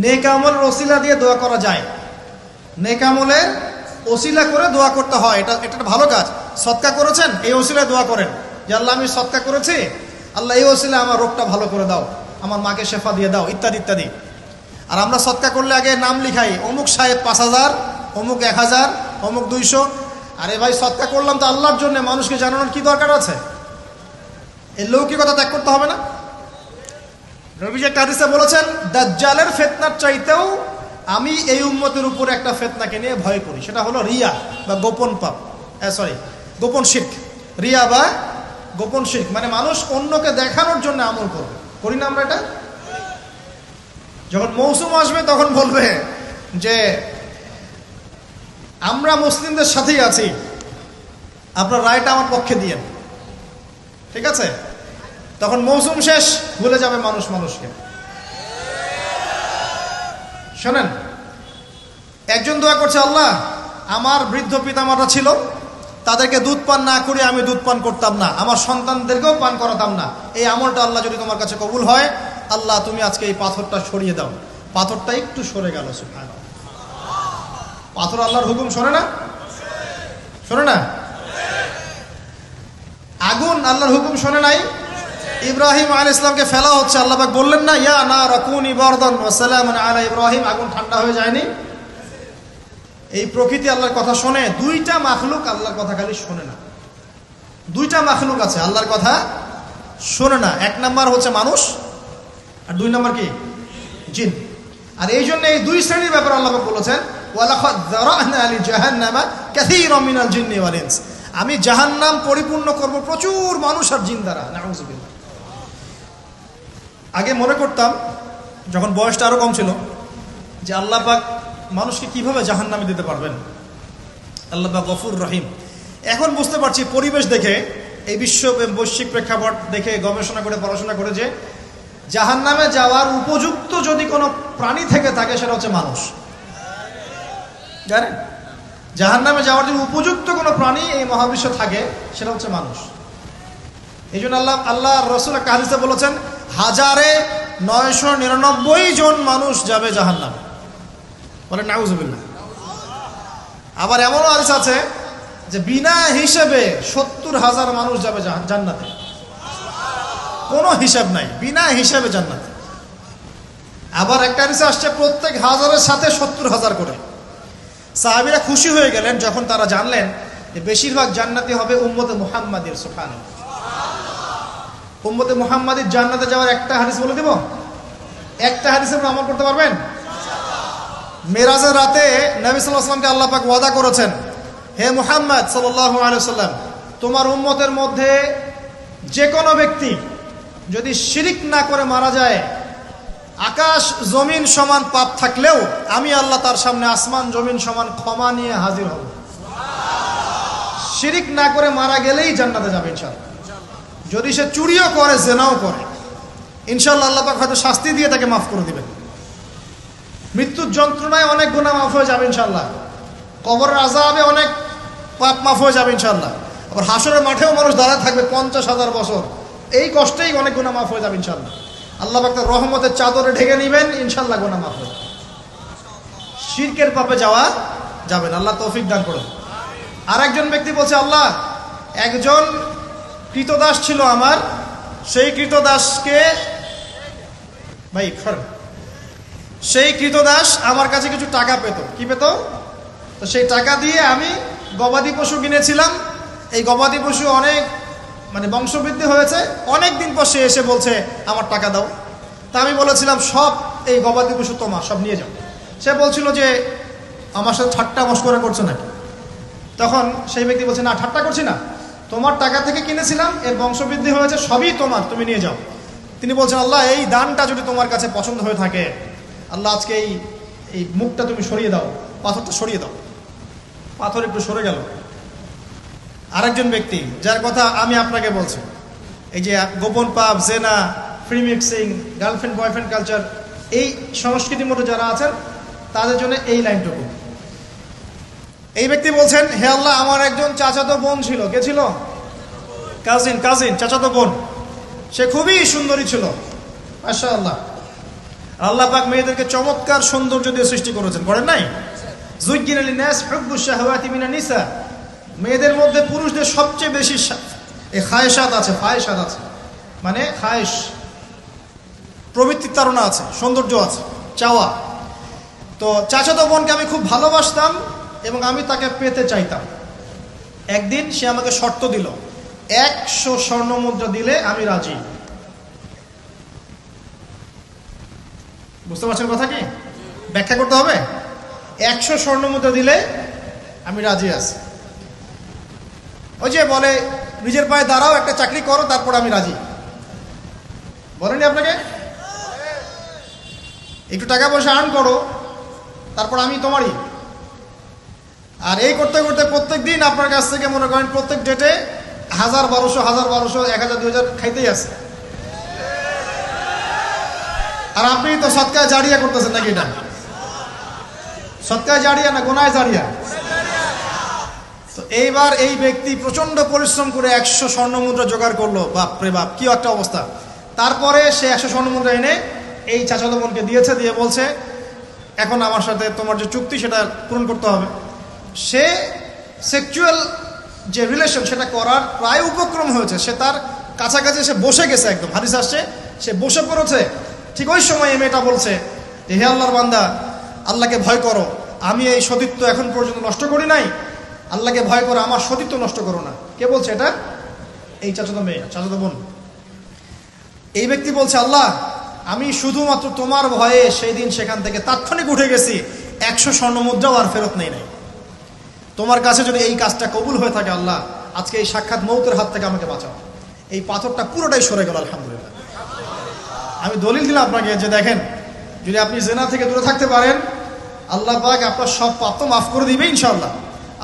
নেক আমলের ওসিলা দিয়ে দোয়া করা যায়, নেক আমলের ওসিলা করে দোয়া করতে হয়, এটা একটা ভালো কাজ। সদকা করেছেন, এই ওসিলায় দোয়া করেন যে আল্লাহ আমি সদকা করেছি, আল্লাহ এই ওসিলা আমার রোগটা ভালো করে দাও, আমার মাকে শেফা দিয়ে দাও, ইত্যাদি ইত্যাদি। আর আমরা সদকা করলে আগে নাম লিখাই, অমুক সাহেব 5000, অমুক 1000, অমুক 200। আরে ভাই, সদকা করলাম তো আল্লাহর জন্য, মানুষকে জানানোর কি দরকার আছে? এই লৌকিকতা ত্যাগ করতে হবে না? নবীজি একটা হাদিসে বলেছেন, দাজ্জালের ফিতনার চাইতেও আমি এই উম্মতের উপর একটা ফিতনাকে নিয়ে ভয় করি, সেটা হলো রিয়া বা গোপন পাপ, গোপন শিরক। রিয়া বা গোপন শিরক মানে মানুষ অন্যকে দেখানোর জন্য আমল করবে, করি না আমরা এটা? যখন মৌসুম আসবে তখন বলবে যে আমরা মুসলিমদের সাথেই আছি, আপনার রায়টা আমার পক্ষে দিয়েন, ঠিক আছে? তখন মৌসুম শেষ, ভুলে যাবে মানুষ মানুষকে। শোনেন, একজন দোয়া করছে, আল্লাহ আমার বৃদ্ধ পিতামাতা ছিল, তাদেরকে দুধ পান না করে আমি দুধ পান করতাম না, আমার সন্তানদেরকেও পান করাতাম না, এই আমলটা আল্লাহ যদি তোমার কাছে কবুল হয়, আল্লাহ তুমি আজকে এই পাথরটা সরিয়ে দাও। পাথরটা একটু সরে গেল। সুবহানাল্লাহ। পাথর আল্লাহর হুকুম শোনে না? শোনে না? আগুন আল্লাহর হুকুম শোনে নাই? ইব্রাহিম আলাইহিস সালামকে ফেলা হচ্ছে, আল্লাহ পাক বললেন না, ইয়া নারা কুনি বারদান ওয়া সালামান আলা ইব্রাহিম, আগুন ঠান্ডা হয়ে যায়নি? এই প্রকৃতি আল্লাহর কথা শোনে। 2টা মাখলুক আল্লাহর কথা খালি শোনে না। 2টা মাখলুক আছে আল্লাহর কথা শোনে না। 1 নাম্বার হচ্ছে মানুষ, আর 2 নাম্বার কি? জিন। আর এই জন্য এই 2 শ্রেণীর ব্যাপারে আল্লাহ পাক বলেছেন, ওয়ালাকাদ যারানা লিজাহান্নামা কাসীরাম মিনাল জিন্নি ওয়াল ইনস, আমি জাহান্নাম পরিপূর্ণ করব প্রচুর মানুষ আর জিন দ্বারা। নাউযুবিল্লাহ। আগে মনে করতাম, যখন বয়সটা আরো কম ছিল, যে আল্লাহ পাক মানুষকে কিভাবে জাহান্নামে দিতে পারবেন, আল্লাহ পাক গফুর রহিম। এখন বুঝতে পারছি, পরিবেশ দেখে, এই বৈশ্বিক প্রেক্ষাপট দেখে, গবেষণা করে, পড়াশোনা করে, যে জাহান্নামে যাওয়ার উপযুক্ত যদি কোনো প্রাণী থেকে থাকে, সেটা হচ্ছে মানুষ। জানেন, জাহান্নামে যাওয়ার জন্য উপযুক্ত কোনো প্রাণী এই মহাবিশ্বে থাকে, সেটা হচ্ছে মানুষ। এই জন্য আল্লাহ রসুল একটা হাদিসে বলেছেন, 1999 জন মানুষ যাবে জাহান্নামে। বলে নাউযুবিল্লাহ। আবার এমনও হাদিস আছে যে বিনা হিসেবে 70,000 মানুষ যাবে জান্নাতে, কোনো হিসাব নাই, বিনা হিসাবে জান্নাতে। আবার একটা হাদিসে আসছে, প্রত্যেক হাজারের সাথে 70,000 করে। সাহাবীরা খুশি হয়ে গেলেন যখন তারা জানলেন যে বেশিরভাগ জান্নাতি হবে উম্মতে মুহাম্মাদের। সুবহানাল্লাহ। উম্মতে মুহাম্মাদের জান্নাতে যাওয়ার একটা হাদিস বলে দেব, একটা হাদিসে আপনি আমল করতে পারবেন। মেরাজের রাতে নবী সাল্লাল্লাহু আলাইহি ওয়াসাল্লামকে আল্লাহ পাক ওয়াদা করেছেন, হে মুহাম্মদ সাল্লাল্লাহু আলাইহি ওয়াসাল্লাম, তোমার উম্মতের মধ্যে যে কোনো ব্যক্তি যদি শিরিক না করে মারা যায়, আকাশ জমিন সমান পাপ থাকলেও আমি আল্লাহ তার সামনে আসমান জমিন সমান ক্ষমা নিয়ে হাজির হব। শিরিক না করে মারা গেলেই জান্নাতে যাবে ইনশাআল্লাহ। যদি সে চুরিও করে, জেনাও করে, ইনশাআল্লাহ আল্লাহ পাক হয়তো শাস্তি দিয়ে তাকে মাফ করে দিবেন। মৃত্যুর যন্ত্রণায় অনেক গুনাহ মাফ হয়ে যাবে ইনশাআল্লাহ। কবরের আযাবে অনেক পাপ মাফ হয়ে যাবে ইনশাআল্লাহ। আবার হাসরের মাঠেও মানুষ দাঁড়ায় থাকবে 50,000 বছর, এই কষ্টেই অনেক গুনাহ মাফ হয়ে যাবে ইনশাআল্লাহ। আল্লাহ পাক তার রহমতের চাদরে ঢেকে নেবেন, ইনশাআল্লাহ গুনাহ মাফ হবে। শিরকের পাপে যাওয়া যাবে না, আল্লাহ তৌফিক দান করুন। আর একজন ব্যক্তি বলছে, আল্লাহ একজন কৃতদাস ছিল আমার, সেই কৃতদাসকে সেই কৃতদাস আমার কাছে কিছু টাকা পেত। কি পেত? তো সেই টাকা দিয়ে আমি গবাদি পশু কিনেছিলাম। এই গবাদি পশু অনেক বংশবৃদ্ধি হয়েছে। অনেক দিন পর সে এসে বলছে আমার টাকা দাও। তা আমি বলেছিলাম সব এই গবাদি পশু তোমার, সব নিয়ে যাও। সে বলছিল যে আমার সাথে ঠাট্টা মশকরা করছো নাকি? তখন সেই ব্যক্তি বলছে, না ঠাট্টা করছি না, তোমার টাকা থেকে কিনেছিলাম, এর বংশবৃদ্ধি হয়েছে, সবই তোমার, তুমি নিয়ে যাও। তিনি বলছেন, আল্লাহ এই দানটা যদি তোমার কাছে পছন্দ হয়ে থাকে, আল্লাহ আজকে এই মুখটা তুমি সরিয়ে দাও, পাথরটা সরিয়ে দাও। পাথর একটু সরে গেল। আরেকজন ব্যক্তি যার কথা আমি আপনাকে বলছি, এই যে গোপন পাপ, জেনা, free mixing, girlfriend boyfriend culture, এই সংস্কৃতির মধ্যে যারা আছেন তাদের জন্য এই লাইনটুকু। এই ব্যক্তি বলছেন, হে আল্লাহ আমার একজন চাচাতো বোন ছিল। কে ছিল? কাজিন, চাচাতো বোন। সে খুবই সুন্দরী ছিল, মাশাআল্লাহ। আল্লাহ পাক মেয়েদেরকে চমৎকার সৌন্দর্য দিয়ে সৃষ্টি করেছেন, করেন নাই? যুজ্জিনা লিন-নাস হুব্বুশ শাহাওয়াতি মিনান নিসা। মেয়েদের মধ্যে পুরুষদের সবচেয়ে বেশি খায়েশাত আছে, ফায়েশাত আছে, মানে খায়েশ, প্রবৃত্তির তাড়না আছে, সৌন্দর্য আছে, চাওয়া। তো চাচাতো বোনকে আমি খুব ভালোবাসতাম এবং আমি তাকে পেতে চাইতাম। একদিন সে আমাকে শর্ত দিল, 100 স্বর্ণ মুদ্রা দিলে আমি রাজি। বুঝতে পারছেন কথা কি? ব্যাখ্যা করতে হবে। 100 স্বর্ণ মুদ্রা দিলে আমি রাজি আছি। ওই যে বলে নিজের পায়ে দাঁড়াও, একটা চাকরি করো, তারপর আমি রাজি। বলেনি আপনাকে? একটু টাকা পয়সা আর্ন করো, তারপর আমি তোমারই। আর এই করতে করতে প্রত্যেক দিন আপনার কাছ থেকে মনে করেন প্রত্যেক ডেটে 1000-1200, 1000, 2000 খাইতেই আছে। আর আপনি তো সৎকায় জারিয়া করতেছেন নাকি? এটা সৎকায় জারিয়া না গোনায় জারিয়া? তো এইবার এই ব্যক্তি প্রচন্ড পরিশ্রম করে 100 স্বর্ণ মুদ্রা জোগাড় করলো। বাপরে বাপ, কি একটা অবস্থা। তারপরে সে 100 স্বর্ণ মুদ্রা এনে এই চাচাতো বোনকে দিয়েছে, দিয়ে বলছে এখন আমার সাথে তোমার যে চুক্তি সেটা পূরণ করতে হবে। সে সেক্সুয়াল যে রিলেশন সেটা করার প্রায় উপক্রম হয়েছে। সে তার কাছাকাছি সে বসে গেছে, একদম হাদিস আসছে সে বসে পড়েছে। ঠিক ওই সময় এই মেয়েটা বলছে যে হে আল্লাহর বান্দা, আল্লাহকে ভয় করো, আমি এই সতীত্ব এখন পর্যন্ত নষ্ট করি নাই, আল্লাহকে ভয় করো, আমার সতীত্ব নষ্ট করো না। কে বলছে এটা? এই চাচাতো মেয়ে, চাচাতো বোন। এই ব্যক্তি বলছে, আল্লাহ আমি শুধুমাত্র তোমার ভয়ে সেই দিন সেখান থেকে তাৎক্ষণিক উঠে গেছি, 100 স্বর্ণ মুদ্রাও আর ফেরত নেই নাই। তোমার কাছে যদি এই কাজটা কবুল হয়ে থাকে আল্লাহ, আজকে এই সাক্ষাৎ মৌতের হাত থেকে আমাকে বাঁচাও। এই পাথরটা পুরোটাই সরে গেল, আলহামদুলিল্লাহ। আমি দলিল দিলাম আপনাকে যে দেখেন, যদি আপনি জেনা থেকে দূরে থাকতে পারেন, আল্লাহ পাক আপনার সব পাপ তো মাফ করে দিবে ইনশাআল্লাহ।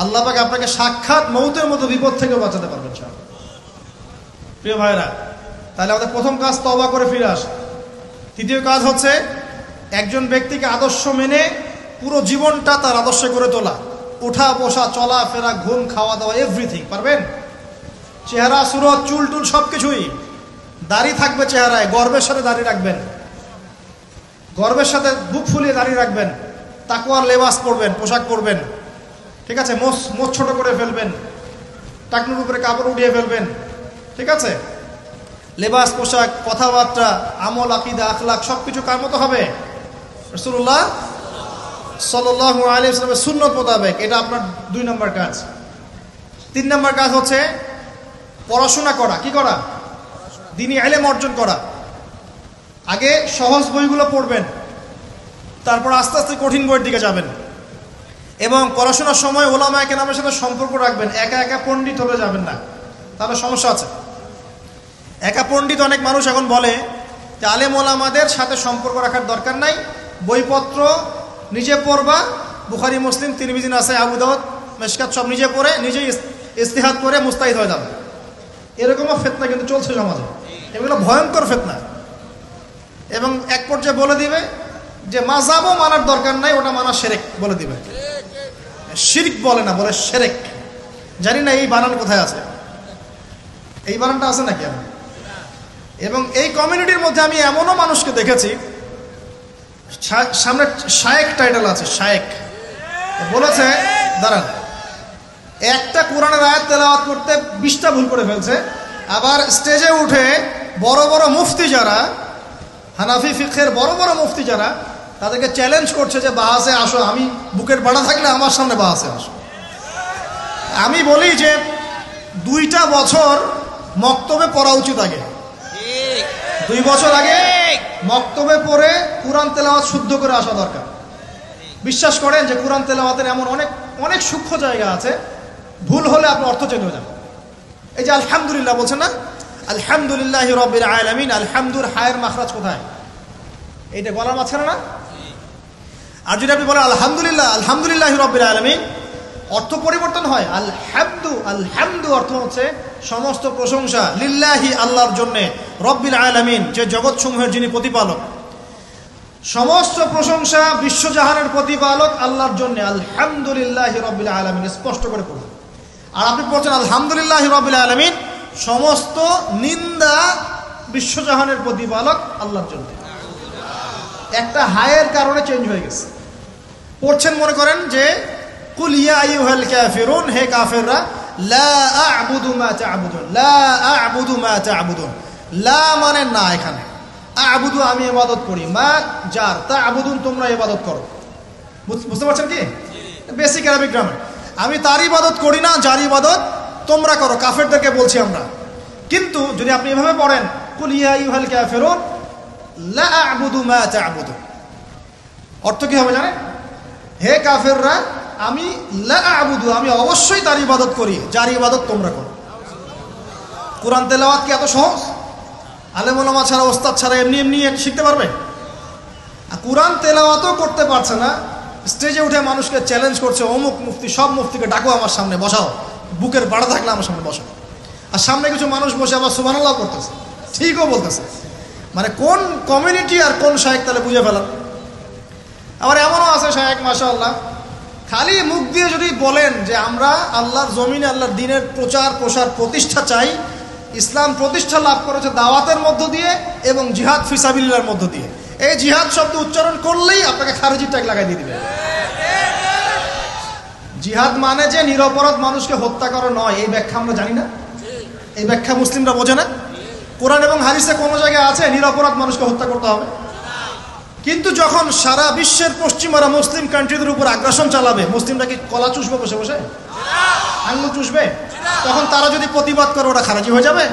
আল্লাহ পাক আপনাকে সাক্ষাৎ মৌতের মতো বিপদ থেকে বাঁচাতে পারবেন ইনশাআল্লাহ। প্রিয় ভাইরা, তাহলে আমাদের প্রথম কাজ তওবা করে ফিরে আসা। তৃতীয় কাজ হচ্ছে একজন ব্যক্তিকে আদর্শ মেনে পুরো জীবনটা তার আদর্শে করে তোলা। ওঠা বসা, চলা ফেরা, ঘুম, খাওয়া দাওয়া, এভরিথিং পারবেন। চেহারা, সুরত, চুল টুল সবকিছুই। দাড়ি থাকবে চেহারায়, গর্বের সাথে দাড়ি রাখবেন, গর্বের সাথে বুক ফুলিয়ে দাড়ি রাখবেন। তাকওয়ার লেবাস পরবেন, পোশাক পরবেন, ঠিক আছে। মোচ ছোট করে ফেলবেন, টাকনুর উপরে কাপড় উঠিয়ে ফেলবেন, ঠিক আছে। লেবাস, পোশাক, কথাবার্তা, আমল, আকীদা, আখলাক সবকিছু কার মতো হবে? রাসূলুল্লাহ সাল্লাল্লাহু আলাইহি ওয়াসাল্লামের সুন্নত মোতাবেক। এটা আপনার 2 নম্বর কাজ। 3 নম্বর কাজ হচ্ছে পড়াশোনা করা। কি করা? দ্বীনি ইলম অর্জন করা। আগে সহজ বইগুলো পড়বেন, তারপর আস্তে আস্তে কঠিন বইয়ের দিকে যাবেন। এবং পড়াশোনার সময় ওলামায়ে কেরামের সাথে সম্পর্ক রাখবেন। একা একা পণ্ডিত হতে যাবেন না, তাহলে সমস্যা আছে। একা পণ্ডিত অনেক মানুষ এখন বলে যে আলেম ওলামাদের সাথে সম্পর্ক রাখার দরকার নাই, বইপত্র নিজে পড়বা, বুখারী, মুসলিম, তিরমিজি, নাসাই, আবু দাউদ, মিশকাত সব নিজে পড়ে নিজেই ইজতিহাদ করে মুস্তাহিদ হয়ে যাবে। এরকমও ফিতনা কিন্তু চলছে সমাজে। এগুলো ভয়ঙ্কর ফিতনা। এবং এক পর্যায়ে বলে দিবে যে মাযহাবও মানার দরকার নাই, ওটা মানা শিরক বলে দিবে। শিরক বলে না, বলে শিরক। জানি না এই বানান কোথায় আছে, এই বানানটা আছে নাকি? এবং এই কমিউনিটির মধ্যে আমি এমনও মানুষকে দেখেছি, সামনে শায়েক টাইটেল আছে, শায়েক বলেছে দাঁড়ান, একটা কোরআনের আয়াত তেলাওয়াত করতে 20টা ভুল করে ফেলছে, আবার স্টেজে উঠে বড় বড় মুফতি যারা, হানাফি ফিকহের বড় বড় মুফতি যারা, তাদেরকে চ্যালেঞ্জ করছে যে বাহাসে আসো, আমি বুকের পাড়া থাকলে আমার সামনে বাহাসে আসো। আমি বলি যে 2টা বছর মক্তবে পড়া উচিত আগে, 2 বছর আগে মক্তবে পড়ে কোরআন তেলাওয়াত শুদ্ধ করে আসা দরকার। বিশ্বাস করেন যে কোরআন তেলাওয়াতের এমন অনেক অনেক সূক্ষ্ম জায়গা আছে, ভুল হলে আপনি অর্থ চেঞ্জ হয়ে যাবেন। এই যে আলহামদুলিল্লাহ বলছেন না, আলহামদুলিল্লাহি রাব্বিল আলামিন, আলহামদুর হায়ের মাখরাজ কোথায়? এইটা গলার মাঝখানে না? আর যদি আপনি বলেন আলহামদুলিল্লাহ, আলহামদুলিল্লাহি রাব্বিল আলামিন, অর্থ পরিবর্তন হয়। আলহামদু, আলহামদু অর্থ হচ্ছে সমস্ত প্রশংসা লিল্লাহি, আল্লাহর জন্যে, রব্বিল আলামিন, যে জগৎসমূহের যিনি প্রতিপালক, সমস্ত প্রশংসা বিশ্বজাহানের প্রতিপালক আল্লাহর জন্য, আলহামদুলিল্লাহি রাব্বিল আলামিন, স্পষ্ট করে পড়ুন। আর আপনি পড়ছেন আলহামদুলিল্লাহি রাব্বিল আলামিন, সমস্ত নিন্দা বিশ্বজাহানের প্রতিপালক আল্লাহর জন্য। একটা হায়ের কারণে চেঞ্জ হয়ে গেছে। পড়ছেন মনে করেন যে কুল ইয়া আইয়ুহাল কাফিরুন, হে কাফেররা, লা আ'বুদু মা তা'বুদুন, লা আ'বুদু মা তা'বুদুন, লা মানে না, এখানে আ'বুদু আমি ইবাদত করি, মা যার, তা'বুদুন তোমরা ইবাদত করো। বুঝতে পারছেন কি? Basic Arabic grammar. আমি তার ইবাদত করি না, যার ইবাদত তোমরা করো, কাফেরদেরকে বলছি আমরা। কিন্তু যদি আপনি এভাবে পড়েন কুল ইয়া আইয়ুহাল কাফিরুন লা আ'বুদু মা তা'বুদুন, অর্থ কি হবে জানেন? হে কাফেররা, আমি লা আ'বুদু, আমি অবশ্যই তার ইবাদত করি, যার ইবাদত তোমরা করো। কোরআন তেলাওয়াত কি এত সহজ? আলেম ওলামা ছাড়া, ওস্তাদ ছাড়া এমনি এমনি শিখতে পারবে? আর কোরআন তেলাওয়াতও করতে পারছে না, স্টেজে উঠে মানুষকে চ্যালেঞ্জ করছে, অমুক মুফতি, সব মুফতিকে ডাকো আমার সামনে বসাও, বুকের পাড়া থাকলে আমার সামনে বসাও। আর সামনে কিছু মানুষ বসে আবার সুবহানাল্লাহ করতেছে, ঠিকও বলতেছে। মানে কোন কমিউনিটি আর কোন শায়েক তাহলে বুঝে ফেলান। আবার এমনও আছে শায়েক মাশাআল্লাহ, খালি মুখ দিয়ে যদি বলেন যে আমরা আল্লাহর জমিনে আল্লাহর দ্বীনের প্রচার প্রসার প্রতিষ্ঠা চাই, ইসলাম প্রতিষ্ঠা লাভ করেছে দাওয়াতের মধ্য দিয়ে এবং জিহাদ ফিসাবিলিল্লাহর মধ্য দিয়ে, এই জিহাদ শব্দ উচ্চারণ করলেই আপনাকে খারিজি ট্যাগ লাগাই দিয়ে দিবে। জিহাদ মানে যে নিরপরাধ মানুষকে হত্যা করা নয়, এই ব্যাখ্যা আমরা জানি না, এই ব্যাখ্যা মুসলিমরা বোঝে না। কোরআন এবং হাদিসে কোনো জায়গায় আছে নিরপরাধ মানুষকে হত্যা করতে হবে? কিন্তু যখন সারা বিশ্বের পশ্চিমারা মুসলিম কান্ট্রিদের উপর আগ্রাসন চালাবে, মুসলিমরা কি কলা চুষবে বসে বসে? আঙুল চুষবে? তখন তারা যদি প্রতিবাদ করে, ওরা খারাজি হয়ে যাবে?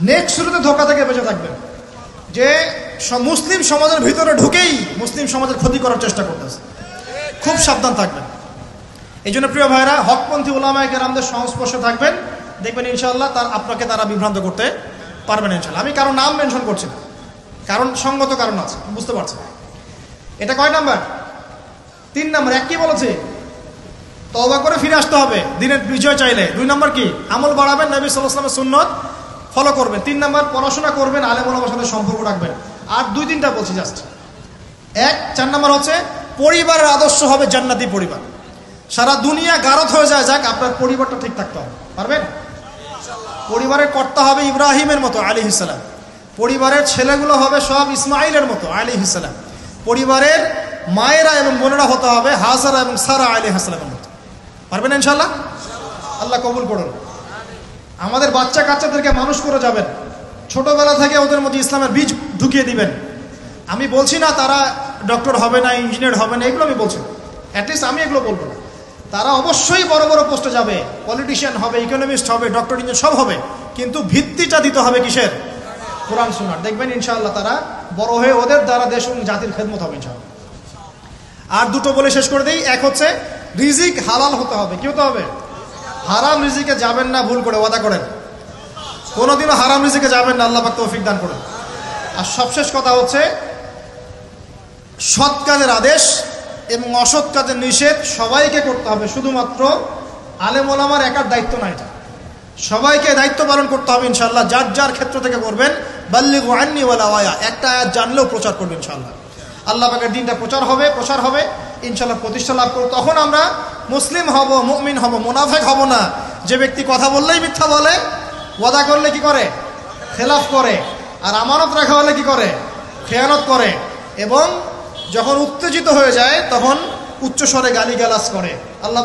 নেক্সট শুরুতে ধোকা থেকে বেঁচে থাকবেন যে মুসলিম সমাজের ভিতরে ঢুকেই মুসলিম সমাজের ক্ষতি করার চেষ্টা করতেছে। খুব সাবধান থাকবেন। এই জন্য প্রিয় ভাইরা, হকপন্থী উলামায়ে কেরামদের সংস্পর্শে থাকবেন, দেখবেন ইনশাআল্লাহ আপনাকে তারা বিভ্রান্ত করতে পারবেন ইনশাআল্লাহ। আমি কারো নাম মেনশন করছি না, কারণ সঙ্গত কারণ আছে, বুঝতে পারছেন। এটা কয় নাম্বার? 3 নাম্বার। এক কি বলেছে? তওবা করে ফিরে আসতে হবে দিনের বিজয় চাইলে। 2 নাম্বার কি? আমল বাড়াবেন, নবী সাল্লাল্লাহু আলাইহি ওয়াসাল্লামের সুন্নাত ফলো করবেন। 3 নাম্বার পড়াশোনা করবেন, আলেম ওলামার সাথে সম্পর্ক রাখবেন। আর 2-3টা বলছি জাস্ট। 4 নাম্বার হচ্ছে পরিবারের আদর্শ হবে জান্নাতি পরিবার। সারা দুনিয়া গারত হয়ে যায়, যাক, আপনার পরিবারটা ঠিক থাকতে হবে। পারবেন? পরিবারের কর্তা হবে ইব্রাহিমের মতো আলাইহিস সালাম, পরিবারের ছেলেগুলো হবে সব ইসমাইলের মতো আলাইহিস সালাম, পরিবারের মায়েরা এবং বোনেরা হতে হবে হাজারা এবং সারা আলাইহিস সালামের মতো। পারবেন ইনশাআল্লাহ? আল্লাহ কবুল করুন। আমাদের বাচ্চা কাচ্চাদেরকে মানুষ করে যাবেন, ছোটবেলা থেকে ওদের মধ্যে ইসলামের বীজ ঢুকিয়ে দিবেন। আমি বলছি না তারা ডক্টর হবে না, ইঞ্জিনিয়ার হবে না, এগুলো আমি বলছি না, অ্যাটলিস্ট আমি এগুলো বলবো না। তারা অবশ্যই বড় বড় পোস্টে যাবে, পলিটিশিয়ান হবে, ইকোনমিস্ট হবে, ডক্টর ইঞ্জিনিয়ার সব হবে, কিন্তু ভিত্তিটা দিতে হবে কিসের? কোরআন সুন্নাহর। দেখবেন ইনশাআল্লাহ তারা বড় হয়ে ওদের দ্বারা দেশ এবং জাতির খেদমত হবে ইনশাআল্লাহ। আর 2টো বলে শেষ করে দিই। এক হচ্ছে রিজিক হালাল হতে হবে। কি হতে হবে? হারাম রিজিকে যাবেন না, ভুল করে ওয়াদা করেন। কোনোদিনও হারাম রিজিকে যাবেন না, আল্লাহ পাক তৌফিক দান করেন। আর সবশেষ কথা হচ্ছে সৎ কাজের আদেশ এবং অসৎ কাজের নিষেধ সবাইকে করতে হবে, শুধুমাত্র আলেম ওলামার একার দায়িত্ব না, এটা সবাইকে দায়িত্ব পালন করতে হবে ইনশাআল্লাহ। যার যার ক্ষেত্র থেকে করবেন। বাল্লিগু আন্নি ওয়ালাউ আয়া, একটা আয়াত জানলেও প্রচার করবেন ইনশাআল্লাহ। আল্লাহ পাকের দিনটা প্রচার হবে ইনশাআল্লাহ, প্রতিষ্ঠা লাভ করব। তখন আমরা মুসলিম হব, মুমিন হব, মুনাফিক হব না। যে ব্যক্তি কথা বললেই মিথ্যা বলে, ওয়াদা করলে কি করে? খেলাফ করে, আর আমানত রাখা হলে কি করে? খেয়ানত করে, এবং যখন উত্তেজিত হয়ে যায় তখন উচ্চস্বরে গালিগালাজ করে।